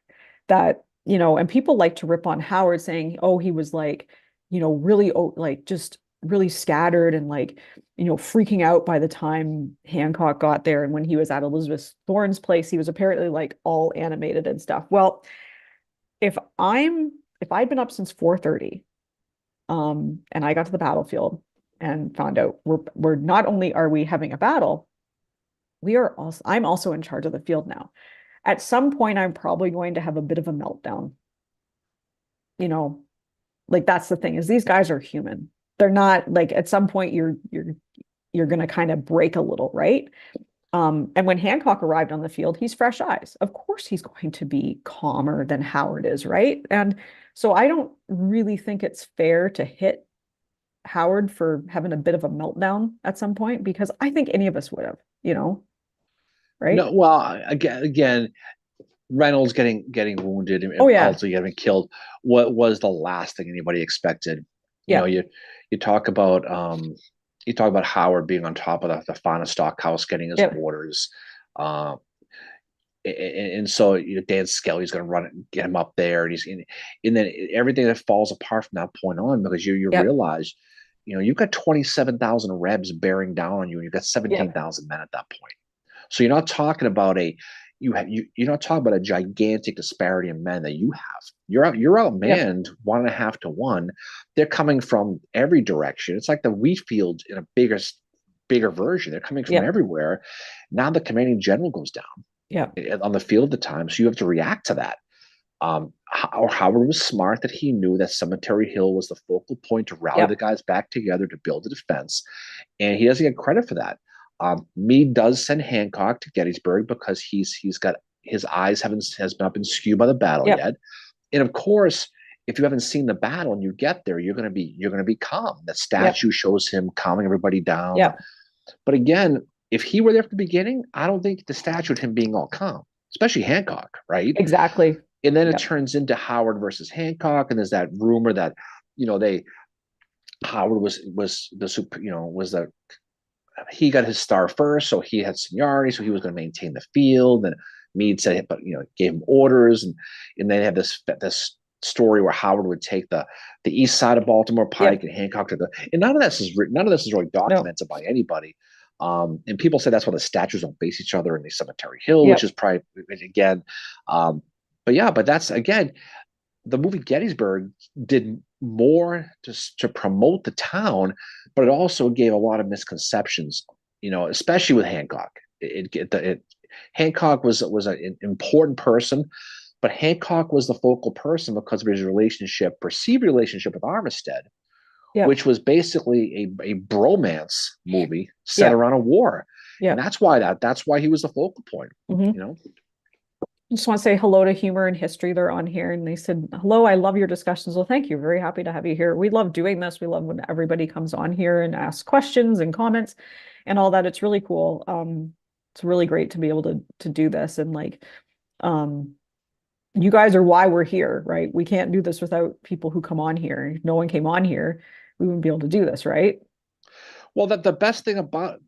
Speaker 2: that, and people like to rip on Howard saying, oh, he was like, really, like just really scattered and like, freaking out by the time Hancock got there. And when he was at Elizabeth Thorne's place, he was apparently like all animated and stuff. Well, if I'd been up since 4:30, and I got to the battlefield and found out we're not only are we having a battle, I'm also in charge of the field now. At some point, I'm probably going to have a bit of a meltdown. Like that's the thing, is these guys are human. They're not like, at some point you're going to kind of break a little, right? And when Hancock arrived on the field, he's fresh eyes. Of course, he's going to be calmer than Howard is, right? And so I don't really think it's fair to hit Howard for having a bit of a meltdown at some point, because I think any of us would have, right?
Speaker 1: No, well, again, Reynolds getting wounded and ultimately getting killed. What was the last thing anybody expected? You talk about Howard being on top of the Fauna Stockhouse, getting his orders, and so Dan Skelly's going to run it and get him up there, and then everything that falls apart from that point on, because you realize, you've got 27,000 Rebs bearing down on you, and you've got 17,000 men at that point. So you're not talking about you're not talking about a gigantic disparity in men that you have. You're outmanned 1.5 to 1. They're coming from every direction. It's like the wheat field in a bigger version. They're coming from everywhere. Now the commanding general goes down on the field at the time, so you have to react to that. Howard was smart that he knew that Cemetery Hill was the focal point to rally the guys back together to build a defense, and he doesn't get credit for that. Meade does send Hancock to Gettysburg because he's got his eyes has not been skewed by the battle yet, and of course, if you haven't seen the battle and you get there, you're going to be calm. The statue shows him calming everybody down. But again, if he were there from the beginning, I don't think the statue of him being all calm, especially Hancock, right?
Speaker 2: Exactly.
Speaker 1: And then it turns into Howard versus Hancock, and there's that rumor that Howard was he got his star first, so he had seniority, so he was going to maintain the field. And Meade said, but gave him orders, and they have this story where Howard would take the east side of Baltimore Pike, and Hancock to and none of this is really documented by anybody. And people say that's why the statues don't face each other in the Cemetery Hill, which is probably again. But that's again, the movie Gettysburg did more to promote the town, but it also gave a lot of misconceptions especially with Hancock. Hancock was an important person, but Hancock was the focal person because of his perceived relationship with Armistead,
Speaker 2: Yep.
Speaker 1: which was basically a bromance movie set
Speaker 2: Yep.
Speaker 1: around a war. And
Speaker 2: Yep.
Speaker 1: that's why he was the focal point,
Speaker 2: Hmm.
Speaker 1: you know.
Speaker 2: Just want to say hello to Humor and History. They're on here and they said, hello, I love your discussions. Well, thank you. Very happy to have you here. We love doing this. We love when everybody comes on here and asks questions and comments and all that. It's really cool. It's really great to be able to do this. And like, um, you guys are why we're here, right? We can't do this without people who come on here. If no one came on here, we wouldn't be able to do this, right?
Speaker 1: Well, the best thing about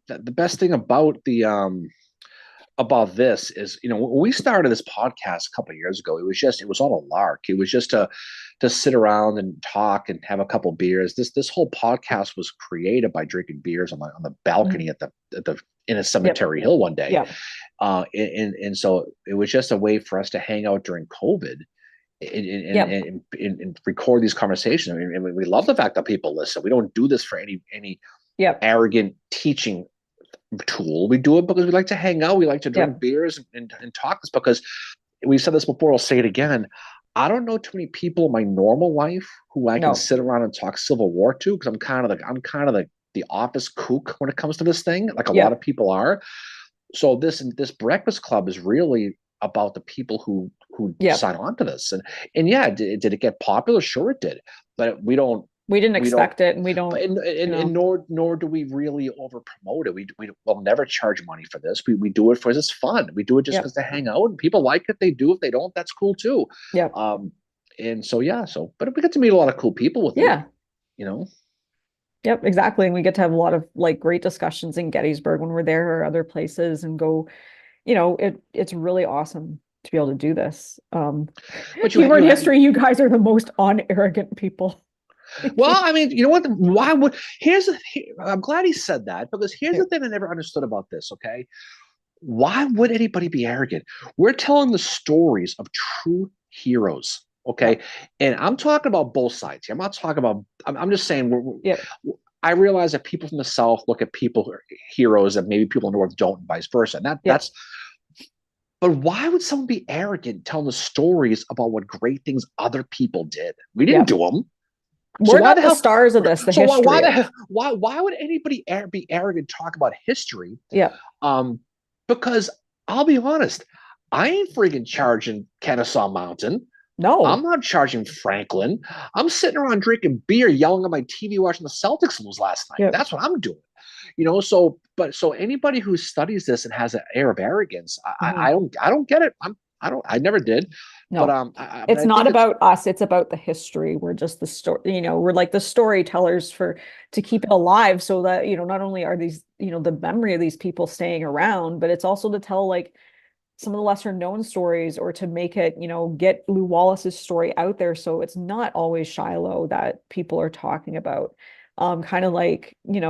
Speaker 1: this is, when we started this podcast a couple of years ago, it was all a lark. It was just to sit around and talk and have a couple of beers. This whole podcast was created by drinking beers on the balcony
Speaker 2: Mhm.
Speaker 1: at the in a
Speaker 2: Yep.
Speaker 1: cemetery hill one day.
Speaker 2: Yep.
Speaker 1: And so it was just a way for us to hang out during COVID
Speaker 2: Yep.
Speaker 1: and record these conversations. I mean, and we love the fact that people listen. We don't do this for any
Speaker 2: Yep.
Speaker 1: arrogant teaching tool. We do it because we like to hang out. We like to drink
Speaker 2: Yep.
Speaker 1: beers and talk this because we've said this before. I'll say it again. I don't know too many people in my normal life who I can
Speaker 2: No.
Speaker 1: sit around and talk Civil War to because I'm kind of the office kook when it comes to this thing, like a lot of
Speaker 2: Yep.
Speaker 1: people are. So this Breakfast Club is really about the people who
Speaker 2: Yep.
Speaker 1: sign on to this. And yeah, did it get popular? Sure it did. But
Speaker 2: We didn't
Speaker 1: we don't
Speaker 2: expect it and we
Speaker 1: but
Speaker 2: don't, you
Speaker 1: and
Speaker 2: know,
Speaker 1: nor do we really over promote it. We will never charge money for this. We do it for it's fun. We do it just because
Speaker 2: yep.
Speaker 1: they hang out and people like it. They do. If they don't, that's cool too.
Speaker 2: Yep.
Speaker 1: Um, and so yeah, but we get to meet a lot of cool people with it.
Speaker 2: Yeah.
Speaker 1: You know.
Speaker 2: Yep, exactly. And we get to have a lot of like great discussions in Gettysburg when we're there or other places and go, it's really awesome to be able to do this.
Speaker 1: But
Speaker 2: Humor and History, you guys are the most unarrogant people.
Speaker 1: well, I mean, you know what? Why would I'm glad he said that because here's
Speaker 2: Yeah.
Speaker 1: the thing I never understood about this. Okay, why would anybody be arrogant? We're telling the stories of true heroes. Okay.
Speaker 2: Yep.
Speaker 1: And I'm talking about both sides here. I'm not talking about, I'm just saying,
Speaker 2: Yep.
Speaker 1: I realize that people from the South look at people who are heroes that maybe people in the North don't, and vice versa. And
Speaker 2: Yep.
Speaker 1: but why would someone be arrogant telling the stories about what great things other people did? We didn't
Speaker 2: Yep.
Speaker 1: do them. So
Speaker 2: We're
Speaker 1: why
Speaker 2: not
Speaker 1: the
Speaker 2: the
Speaker 1: hell?
Speaker 2: stars of this, the
Speaker 1: So why
Speaker 2: history
Speaker 1: the
Speaker 2: is.
Speaker 1: hell? Why would anybody be arrogant talk about history?
Speaker 2: Yep.
Speaker 1: Um, because I'll be honest, I ain't freaking charging Kennesaw Mountain. I'm
Speaker 2: No.
Speaker 1: not charging Franklin. I'm sitting around drinking beer, yelling at my TV, watching the Celtics lose last night.
Speaker 2: Yep.
Speaker 1: That's what I'm doing. So anybody who studies this and has an air of arrogance,
Speaker 2: Mhm.
Speaker 1: I don't get it. I never did, but
Speaker 2: No.
Speaker 1: but
Speaker 2: It's
Speaker 1: I
Speaker 2: not
Speaker 1: think it's
Speaker 2: about us, it's about the history. We're just the story, we're like the storytellers to keep it alive so that, not only are these, the memory of these people staying around, but it's also to tell like some of the lesser known stories or to make it, get Lou Wallace's story out there so it's not always Shiloh that people are talking about. Kind of like, and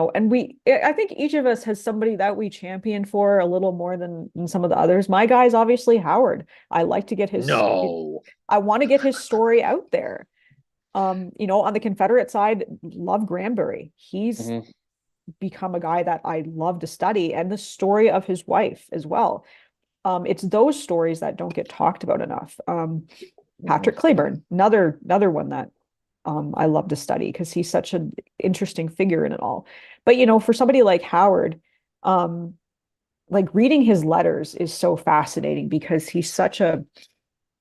Speaker 2: I think each of us has somebody that we champion for a little more than some of the others. My guy's obviously Howard. I like to get
Speaker 1: no.
Speaker 2: I want to get his story out there. On the Confederate side, love Granbury. He's
Speaker 1: Mhm.
Speaker 2: become a guy that I love to study, and the story of his wife as well. It's those stories that don't get talked about enough. Patrick Claiborne, another one that I love to study because he's such an interesting figure in it all. But for somebody like Howard, um, like reading his letters is so fascinating because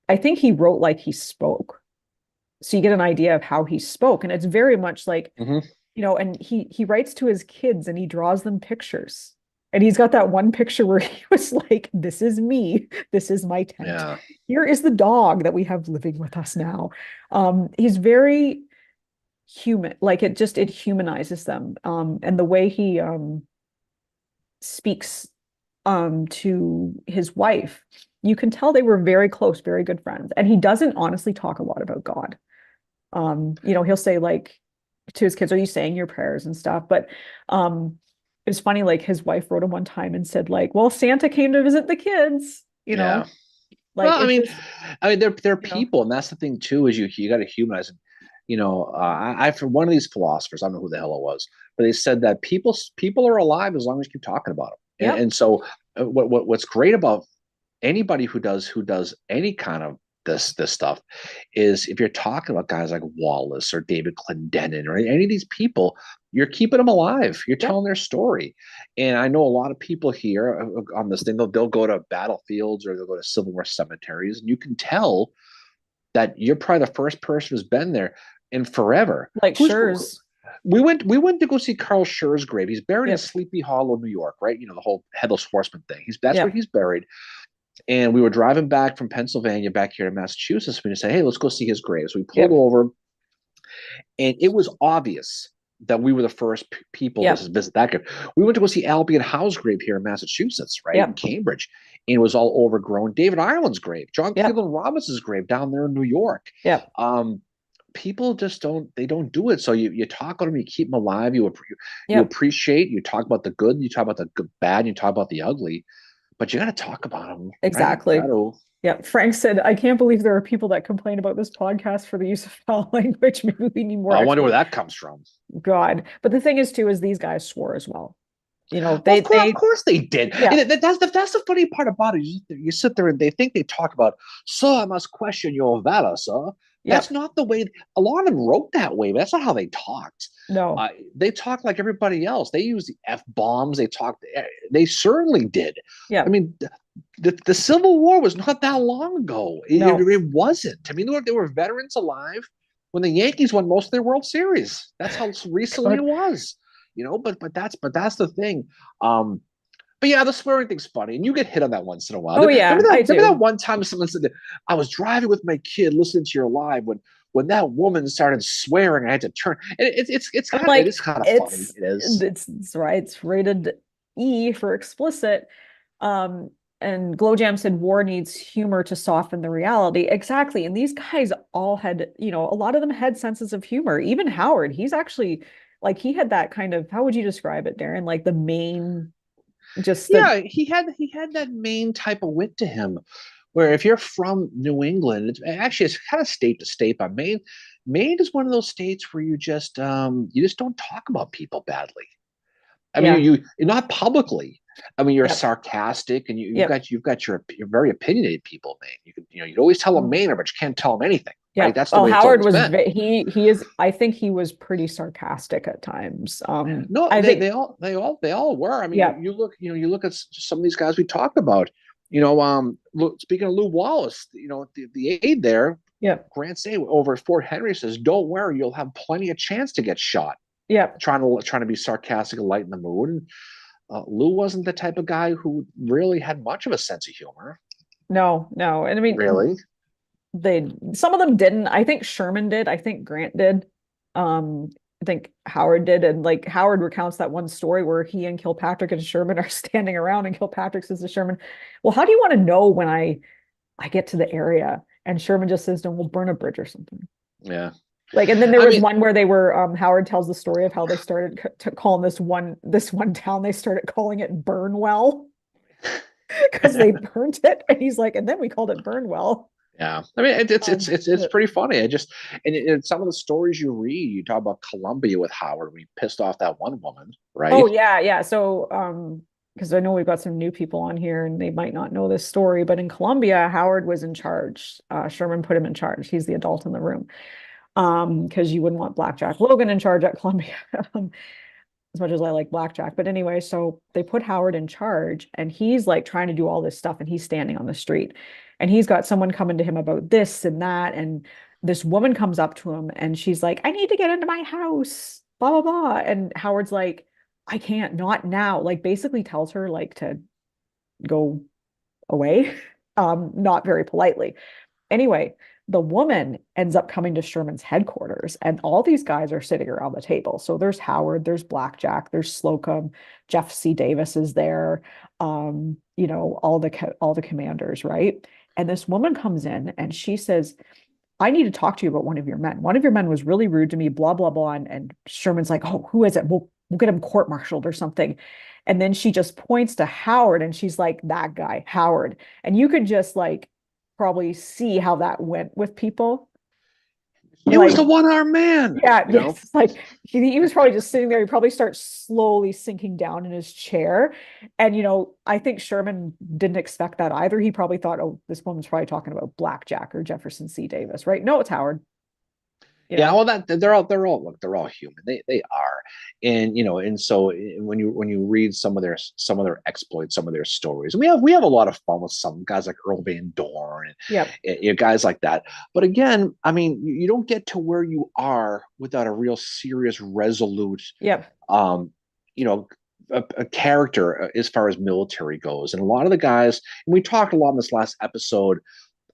Speaker 2: I think he wrote like he spoke. So you get an idea of how he spoke. And it's very much like,
Speaker 1: Mhm.
Speaker 2: and he writes to his kids and he draws them pictures. And he's got that one picture where he was like, this is me, this is my tent.
Speaker 1: Yeah.
Speaker 2: Here is the dog that we have living with us now. He's very human, like it humanizes them. And the way he speaks to his wife, you can tell they were very close, very good friends. And he doesn't honestly talk a lot about God. He'll say like to his kids, are you saying your prayers and stuff? But it's funny, like his wife wrote him one time and said, like, well, Santa came to visit the kids,
Speaker 1: Yeah.
Speaker 2: like
Speaker 1: Well,
Speaker 2: it just,
Speaker 1: I mean, they're
Speaker 2: you know,
Speaker 1: people, and that's the thing too. Is you got to humanize them. I for one of these philosophers, I don't know who the hell it was, but they said that people are alive as long as you keep talking about them. And,
Speaker 2: Yep.
Speaker 1: and so what's great about anybody who does any kind of this stuff is if you're talking about guys like Wallace or David Clendenin or any of these people, you're keeping them alive. You're
Speaker 2: Yep.
Speaker 1: telling their story. And I know a lot of people here on this thing, they'll go to battlefields or they'll go to Civil War cemeteries, and you can tell that you're probably the first person who's been there in forever.
Speaker 2: Like
Speaker 1: Who's
Speaker 2: Schurz.
Speaker 1: we went to go see Carl Schur's grave. He's buried in
Speaker 2: Yep.
Speaker 1: Sleepy Hollow, New York, right? The whole headless horseman thing. That's where
Speaker 2: Yep.
Speaker 1: he's buried. And we were driving back from Pennsylvania back here to Massachusetts. We just said, "Hey, let's go see his grave." So we pulled
Speaker 2: Yep.
Speaker 1: over, and it was obvious that we were the first people to
Speaker 2: Yep.
Speaker 1: visit that grave. We went to go see Albion Howe's grave here in Massachusetts, right in
Speaker 2: Yep.
Speaker 1: Cambridge, and it was all overgrown. David Ireland's grave, John
Speaker 2: Yep.
Speaker 1: Cleveland Robinson's grave down there in New York.
Speaker 2: Yep.
Speaker 1: People just don't do it. So you talk about them, you keep them alive, you
Speaker 2: Yep.
Speaker 1: appreciate, you talk about the good, you talk about the good, bad, you talk about the ugly, but you got to talk about them, right? You got
Speaker 2: Exactly.
Speaker 1: to.
Speaker 2: Yeah, Frank said, I can't believe there are people that complain about this podcast for the use of foul language. Maybe we need more
Speaker 1: I wonder where
Speaker 2: expert.
Speaker 1: that comes from.
Speaker 2: God. But the thing is, too, is these guys swore as well.
Speaker 1: Well, of course they did.
Speaker 2: Yeah,
Speaker 1: And that's the funny part about it. You sit there and they think they talk about, "Sir, I must question your valor, sir." That's
Speaker 2: yep,
Speaker 1: not the way. A lot of them wrote that way, but that's not how they talked.
Speaker 2: no,
Speaker 1: They talked like everybody else. They used the f bombs. They talked. They certainly did. I
Speaker 2: yeah,
Speaker 1: mean, the Civil War was not that long ago.
Speaker 2: no.
Speaker 1: It wasn't. I mean, there were veterans alive when the Yankees won most of their World Series. That's how recently it
Speaker 2: God.
Speaker 1: was. But that's the thing. Um, but yeah, the swearing thing's funny, and you get hit on that once in a while.
Speaker 2: Oh, yeah, I
Speaker 1: Remember that
Speaker 2: do.
Speaker 1: one time someone said that I was driving with my kid listening to your live when that woman started swearing, I had to turn. And
Speaker 2: I'm
Speaker 1: it
Speaker 2: like,
Speaker 1: is kind of funny.
Speaker 2: it's
Speaker 1: It is.
Speaker 2: it's right. It's rated E for explicit. Um, and Glowjam said war needs humor to soften the reality. Exactly. And these guys all had, a lot of them had senses of humor. Even Howard, he's actually like he had that kind of, how would you describe it, Darren? Like the main, just the
Speaker 1: Yeah, he had that main type of wit to him, where if you're from New England, it's kind of state to state, but Maine is one of those states where you just don't talk about people badly. I mean,
Speaker 2: yeah,
Speaker 1: you're not publicly. I mean, you're
Speaker 2: yep,
Speaker 1: sarcastic, and you've
Speaker 2: yep.
Speaker 1: got you've got your you're very opinionated people, man. You'd always tell a
Speaker 2: Oh.
Speaker 1: Mainer, but you can't tell them anything,
Speaker 2: Yeah.
Speaker 1: right? That's the
Speaker 2: Well,
Speaker 1: way it's
Speaker 2: Howard
Speaker 1: always
Speaker 2: was
Speaker 1: been.
Speaker 2: he is I think he was pretty sarcastic at times.
Speaker 1: No,
Speaker 2: I
Speaker 1: they
Speaker 2: think
Speaker 1: they all they all they all were. I mean,
Speaker 2: yeah,
Speaker 1: you look at some of these guys we talked about. Look, speaking of Lou Wallace, the aide there,
Speaker 2: yeah,
Speaker 1: Grant Say over at Fort Henry says, "Don't worry, you'll have plenty of chance to get shot."
Speaker 2: yeah.
Speaker 1: Trying to be sarcastic and lighten the mood. And Lou wasn't the type of guy who really had much of a sense of humor.
Speaker 2: No, no. And I mean,
Speaker 1: Really?
Speaker 2: they some of them didn't. I think Sherman did. I think Grant did. I think Howard did. And like Howard recounts that one story where he and Kilpatrick and Sherman are standing around and Kilpatrick says to Sherman, "Well, how do you want to know when I get to the area?" And Sherman just says, "No, we'll burn a bridge or something."
Speaker 1: Yeah.
Speaker 2: Like, and then there
Speaker 1: I
Speaker 2: was
Speaker 1: mean,
Speaker 2: one where they were Howard tells the story of how they started calling this one town, they started calling it Burnwell because they burnt it. And he's like, and then we called it Burnwell.
Speaker 1: yeah. I mean, it's
Speaker 2: But
Speaker 1: pretty funny. And some of the stories you read, you talk about Columbia with Howard when he pissed off that one woman,
Speaker 2: oh
Speaker 1: right?
Speaker 2: yeah, yeah. So because I know we've got some new people on here and they might not know this story, but in Columbia, Howard was in charge. Sherman put him in charge. He's the adult in the room. Because you wouldn't want Blackjack Logan in charge at Columbia. As much as I like Blackjack. But anyway, so they put Howard in charge and he's like trying to do all this stuff and he's standing on the street and he's got someone coming to him about this and that. And this woman comes up to him and she's like, I need to get into my house, blah, blah, blah. And Howard's like, I can't, not now. Like basically tells her like to go away, not very politely. Anyway, the woman ends up coming to Sherman's headquarters, and all these guys are sitting around the table. So there's Howard, there's Blackjack, there's Slocum, Jeff C. Davis is there, all the commanders, right? And this woman comes in and she says, I need to talk to you about one of your men. One of your men was really rude to me, blah, blah, blah. And Sherman's like, oh, who is it? We'll get him court-martialed or something. And then she just points to Howard and she's like, that guy, Howard. And you could just like probably see how that went with people.
Speaker 1: It was
Speaker 2: Like,
Speaker 1: the one-armed man,
Speaker 2: yeah,
Speaker 1: you know?
Speaker 2: yes, it's like he was probably just sitting there. He probably starts slowly sinking down in his chair. And, I think Sherman didn't expect that either. He probably thought, oh, this woman's probably talking about Blackjack or Jefferson C. Davis, right? No, it's Howard, you
Speaker 1: Yeah,
Speaker 2: know.
Speaker 1: well, that they're all look, they're all human. They are, and and so when you read some of their exploits, some of their stories, and we have a lot of fun with some guys like Earl Van Dorn
Speaker 2: Yep.
Speaker 1: and guys like that. But again, I mean, you don't get to where you are without a real serious, resolute,
Speaker 2: Yep.
Speaker 1: um, you know. A character as far as military goes, and a lot of the guys, and we talked a lot in this last episode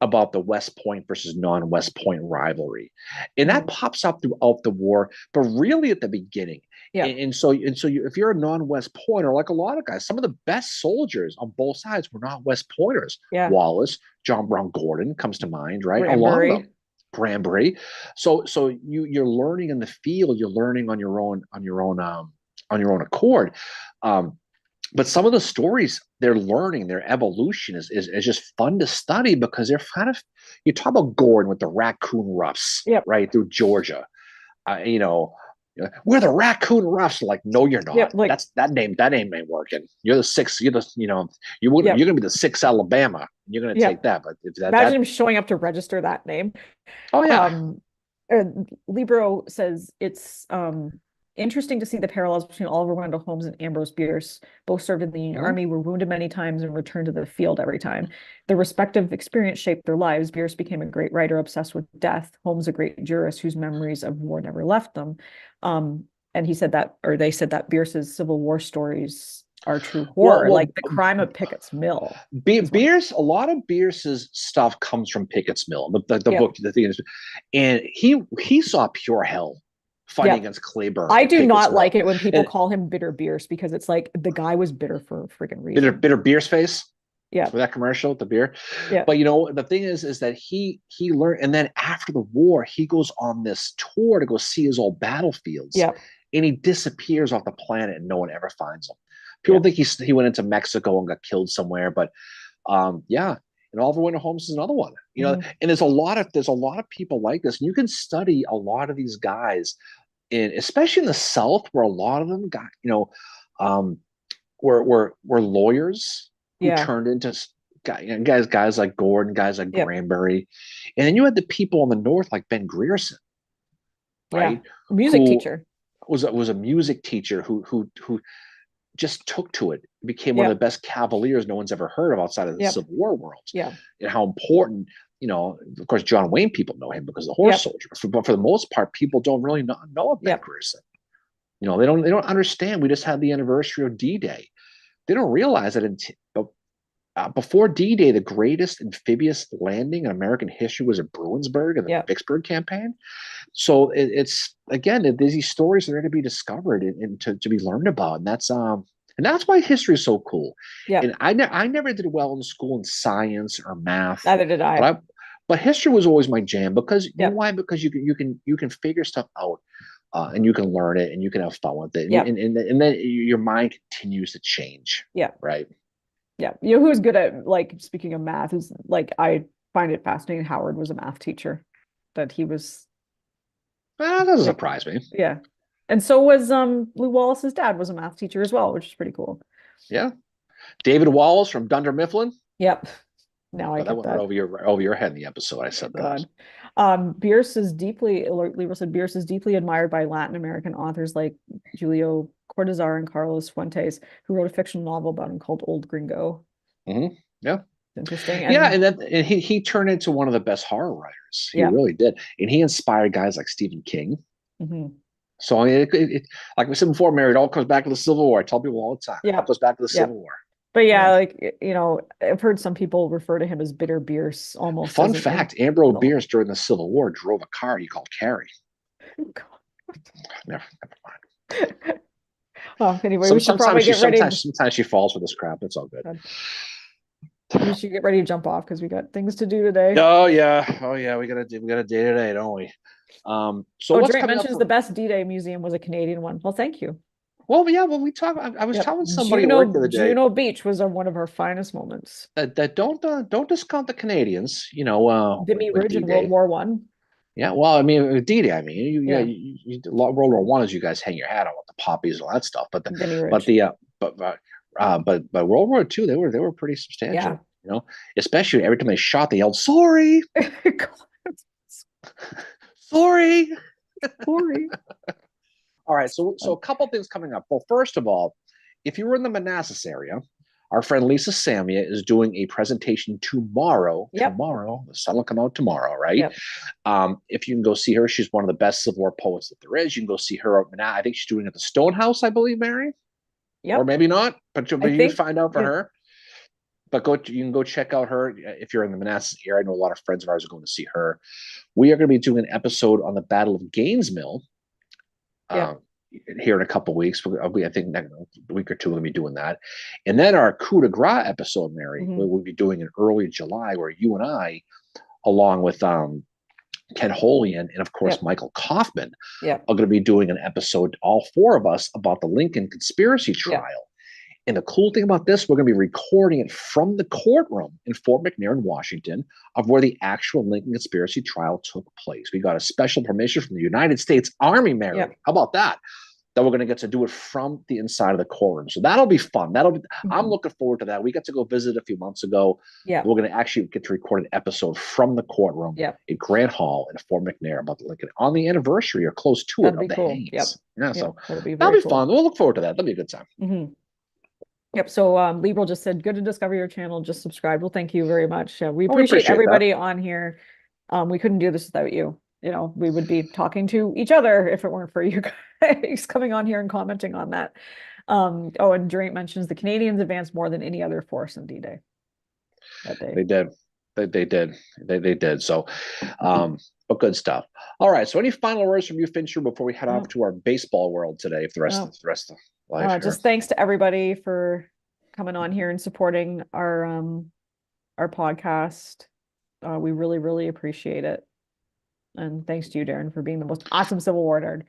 Speaker 1: about the West Point versus non-West Point rivalry, and that
Speaker 2: Mhm.
Speaker 1: pops up throughout the war, but really at the beginning.
Speaker 2: Yep.
Speaker 1: And so if you're a non-West Pointer, like a lot of guys, some of the best soldiers on both sides were not West Pointers.
Speaker 2: Yeah.
Speaker 1: Wallace, John Brown Gordon comes to mind, right? A lot of them.
Speaker 2: Granbury.
Speaker 1: Granbury. So you're learning in the field, you're learning on your own accord. Um, but some of the stories they're learning, their evolution is just fun to study because they're kind of, you talk about Gordon with the Raccoon Roughs,
Speaker 2: Yep.
Speaker 1: right, through Georgia. We're the Raccoon Roughs. Like, no, you're
Speaker 2: Yep.
Speaker 1: not.
Speaker 2: Like,
Speaker 1: That name ain't working. You're the sixth. You're
Speaker 2: yep.
Speaker 1: gonna be the sixth Alabama. You're gonna take
Speaker 2: Yep.
Speaker 1: that. But if
Speaker 2: Imagine him showing up to register that name.
Speaker 1: oh yeah.
Speaker 2: Um, Libro says it's interesting to see the parallels between Oliver Wendell Holmes and Ambrose Bierce. Both served in the Union
Speaker 1: Mhm.
Speaker 2: Army, were wounded many times, and returned to the field every time. Their respective experience shaped their lives. Bierce became a great writer obsessed with death. Holmes, a great jurist whose memories of war never left them. And he said that, or they said that Bierce's Civil War stories are true horror,
Speaker 1: Well,
Speaker 2: like the crime of Pickett's Mill.
Speaker 1: Bierce, a lot of Bierce's stuff comes from Pickett's Mill, the
Speaker 2: Yep.
Speaker 1: book, the thing is, and he saw pure hell fighting
Speaker 2: Yep.
Speaker 1: against Clayburgh
Speaker 2: I
Speaker 1: at
Speaker 2: do
Speaker 1: Pickett's
Speaker 2: not
Speaker 1: Mill.
Speaker 2: like it when people
Speaker 1: And
Speaker 2: call him Bitter Bierce because it's like the guy was bitter for a freaking
Speaker 1: bitter,
Speaker 2: reason.
Speaker 1: bitter Bierce face
Speaker 2: Yeah.
Speaker 1: for that commercial, the beer.
Speaker 2: Yeah.
Speaker 1: But the thing is that he learned, and then after the war, he goes on this tour to go see his old battlefields,
Speaker 2: Yeah.
Speaker 1: and he disappears off the planet, and no one ever finds him. People think he went into Mexico and got killed somewhere, but yeah. And Oliver Wendell Holmes is another one,
Speaker 2: Mhm.
Speaker 1: and there's a lot of people like this, and you can study a lot of these guys, especially in the South, where a lot of them got, um, were lawyers who
Speaker 2: Yeah.
Speaker 1: turned into guys like Gordon, guys like
Speaker 2: Yep.
Speaker 1: Granbury, and then you had the people in the North like Ben Grierson,
Speaker 2: Yeah.
Speaker 1: right?
Speaker 2: Music
Speaker 1: Who
Speaker 2: teacher.
Speaker 1: was a music teacher who just took to it, became one of
Speaker 2: Yep.
Speaker 1: the best cavaliers no one's ever heard of outside of the
Speaker 2: Yep.
Speaker 1: Civil War world,
Speaker 2: Yeah.
Speaker 1: and how important. Of course, John Wayne people know him because of the horse
Speaker 2: Yep.
Speaker 1: soldier, but for the most part, people don't really know of Ben
Speaker 2: Yep.
Speaker 1: Grierson. They don't understand. We just had the anniversary of D-Day. They don't realize that before D-Day, the greatest amphibious landing in American history was at Bruinsburg in the
Speaker 2: Yep.
Speaker 1: Vicksburg campaign. So it's again, these stories are going to be discovered and to be learned about, and that's why history is so cool.
Speaker 2: Yep.
Speaker 1: And I never did well in school in science or math,
Speaker 2: Neither did I.
Speaker 1: but history was always my jam because you know
Speaker 2: Yep.
Speaker 1: why? Because you can figure stuff out. And you can learn it, and you can have fun with it,
Speaker 2: Yep.
Speaker 1: and then your mind continues to change.
Speaker 2: Yeah.
Speaker 1: Right.
Speaker 2: Yeah. You know who's good at, like, speaking of math, who's like, I find it fascinating. Howard was a math teacher, that he was,
Speaker 1: That doesn't
Speaker 2: like,
Speaker 1: surprise me.
Speaker 2: yeah. And so was Lou Wallace's dad was a math teacher as well, which is pretty cool.
Speaker 1: Yeah. David Wallace from Dunder Mifflin.
Speaker 2: Yep. Now I
Speaker 1: That
Speaker 2: get
Speaker 1: went
Speaker 2: that.
Speaker 1: right over your head in the episode. I said that.
Speaker 2: God. Bierce is deeply, Libro said, Bierce is deeply admired by Latin American authors like Julio Cortázar and Carlos Fuentes, who wrote a fictional novel about him called Old Gringo.
Speaker 1: Mm-hmm. Yeah.
Speaker 2: Interesting.
Speaker 1: Yeah, and he turned into one of the best horror writers. He
Speaker 2: Yeah.
Speaker 1: really did, and he inspired guys like Stephen King.
Speaker 2: Mhm.
Speaker 1: So like we said before, Mary, it all comes back to the Civil War. I tell people all the time.
Speaker 2: Yeah.
Speaker 1: It goes back to the
Speaker 2: Yeah.
Speaker 1: Civil War.
Speaker 2: But yeah,
Speaker 1: Yeah.
Speaker 2: like, I've heard some people refer to him as Bitter Bierce almost.
Speaker 1: Fun
Speaker 2: as an
Speaker 1: fact: Ambrose
Speaker 2: insult.
Speaker 1: Bierce during the Civil War drove a car he called Carrie. Never mind.
Speaker 2: Oh, anyway, we should probably get ready.
Speaker 1: Sometimes she falls for this crap. It's all good.
Speaker 2: We should get ready to jump off because we got things to do today.
Speaker 1: Oh yeah. We got a day today, don't we? So what's
Speaker 2: Drake
Speaker 1: coming
Speaker 2: mentions
Speaker 1: up?
Speaker 2: the best D-Day museum was a Canadian one. Well, thank you.
Speaker 1: Well, yeah. Well, we talk. I was
Speaker 2: Yep.
Speaker 1: telling somebody at work the other day
Speaker 2: Juno Beach was one of our finest moments.
Speaker 1: that don't discount the Canadians.
Speaker 2: Vimy
Speaker 1: with
Speaker 2: Ridge in
Speaker 1: D-Day.
Speaker 2: World War I.
Speaker 1: Yeah, well, I mean, Didi, I mean,
Speaker 2: Yeah,
Speaker 1: World War One is you guys hang your hat on with the poppies and all that stuff,
Speaker 2: Vinny
Speaker 1: but
Speaker 2: Ridge.
Speaker 1: the but World War Two, they were pretty
Speaker 2: Yeah.
Speaker 1: substantial, especially every time they shot, they yelled, "Sorry, sorry."
Speaker 2: Sorry.
Speaker 1: All right, so a couple things coming up. Well, first of all, if you were in the Manassas area, our friend Lisa Samia is doing a presentation tomorrow.
Speaker 2: Yep.
Speaker 1: The sun will come out tomorrow, right?
Speaker 2: Yep.
Speaker 1: If you can go see her, she's one of the best Civil War poets that there is. You can go see her. I think she's doing it at the Stonehouse, I believe, Mary, or
Speaker 2: Yep.
Speaker 1: maybe not, but
Speaker 2: I
Speaker 1: you can
Speaker 2: think,
Speaker 1: find out for
Speaker 2: yeah.
Speaker 1: her. But you can go check out her if you're in the Manassas area. I know a lot of friends of ours are going to see her. We are going to be doing an episode on the Battle of Gaines Mill
Speaker 2: Yep.
Speaker 1: um, here in a couple of weeks. I think next week or two we'll be doing that, and then our coup de grace episode, Mary,
Speaker 2: Hmm.
Speaker 1: we'll be doing in early July, where you and I, along with Ken Holian and of course
Speaker 2: Yep.
Speaker 1: Michael Kaufman,
Speaker 2: Yep.
Speaker 1: are going to be doing an episode, all four of us, about the Lincoln conspiracy
Speaker 2: Yep.
Speaker 1: trial. And the cool thing about this, we're going to be recording it from the courtroom in Fort McNair in Washington, of where the actual Lincoln conspiracy trial took place. We got a special permission from the United States Army, Mary.
Speaker 2: Yep.
Speaker 1: How about that? That we're going to get to do it from the inside of the courtroom. So that'll be fun. I'm looking forward to that. We got to go visit a few months ago.
Speaker 2: Yep.
Speaker 1: We're going to actually get to record an episode from the courtroom
Speaker 2: Yep.
Speaker 1: at Grant Hall in Fort McNair about the Lincoln on the anniversary or close to
Speaker 2: That'd
Speaker 1: it
Speaker 2: be
Speaker 1: of the
Speaker 2: cool.
Speaker 1: Haynes.
Speaker 2: Yep.
Speaker 1: Yeah,
Speaker 2: Yep.
Speaker 1: so
Speaker 2: That'll be
Speaker 1: that'll
Speaker 2: very
Speaker 1: be
Speaker 2: cool.
Speaker 1: fun. We'll look forward to that. That'll be a good time.
Speaker 2: Yep. So Liberal just said, good to discover your channel. Just subscribe. Well, thank you very much. We
Speaker 1: We
Speaker 2: appreciate
Speaker 1: appreciate
Speaker 2: everybody on here. We couldn't do this without you. We would be talking to each other if it weren't for you guys coming on here and commenting on that. Oh, and Durant mentions the Canadians advanced more than any other force in D-Day that day.
Speaker 1: They did. They did. They did. So, but good stuff. All right. So, any final words from you, Fincher, before we head off to our baseball world today? If the rest of life here.
Speaker 2: Just thanks to everybody for coming on here and supporting our podcast. We really, really appreciate it. And thanks to you, Darren, for being the most awesome Civil War nerd.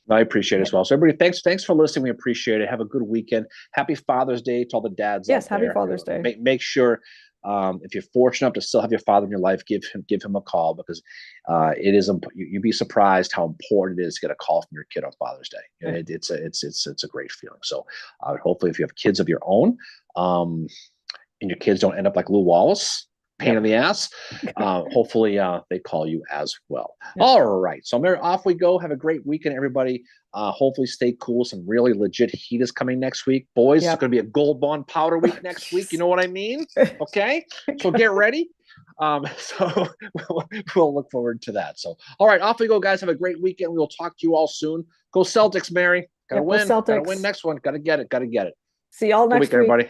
Speaker 1: I appreciate it as well. So everybody, thanks for listening. We appreciate it. Have a good weekend. Happy Father's Day to all the dads
Speaker 2: Yes,
Speaker 1: out there.
Speaker 2: happy Father's Day.
Speaker 1: Make sure if you're fortunate enough to still have your father in your life, give him a call, because it is you'd be surprised how important it is to get a call from your kid on Father's Day.
Speaker 2: Yeah.
Speaker 1: It's a great feeling. So hopefully, if you have kids of your own, and your kids don't end up like Lou Wallace, pain in the ass, hopefully they call you as well. All right, so Mary, off we go. Have a great weekend, everybody. Hopefully stay cool. Some really legit heat is coming next week, boys. It's going to be a Gold Bond powder week next week. You know what I mean? Okay, so get ready. So we'll look forward to that. So all right, off we go, guys. Have a great weekend. We will talk to you all soon. Go Celtics, Mary. Gotta win. Gotta win next one. Gotta get it.
Speaker 2: See y'all next week.
Speaker 1: Everybody.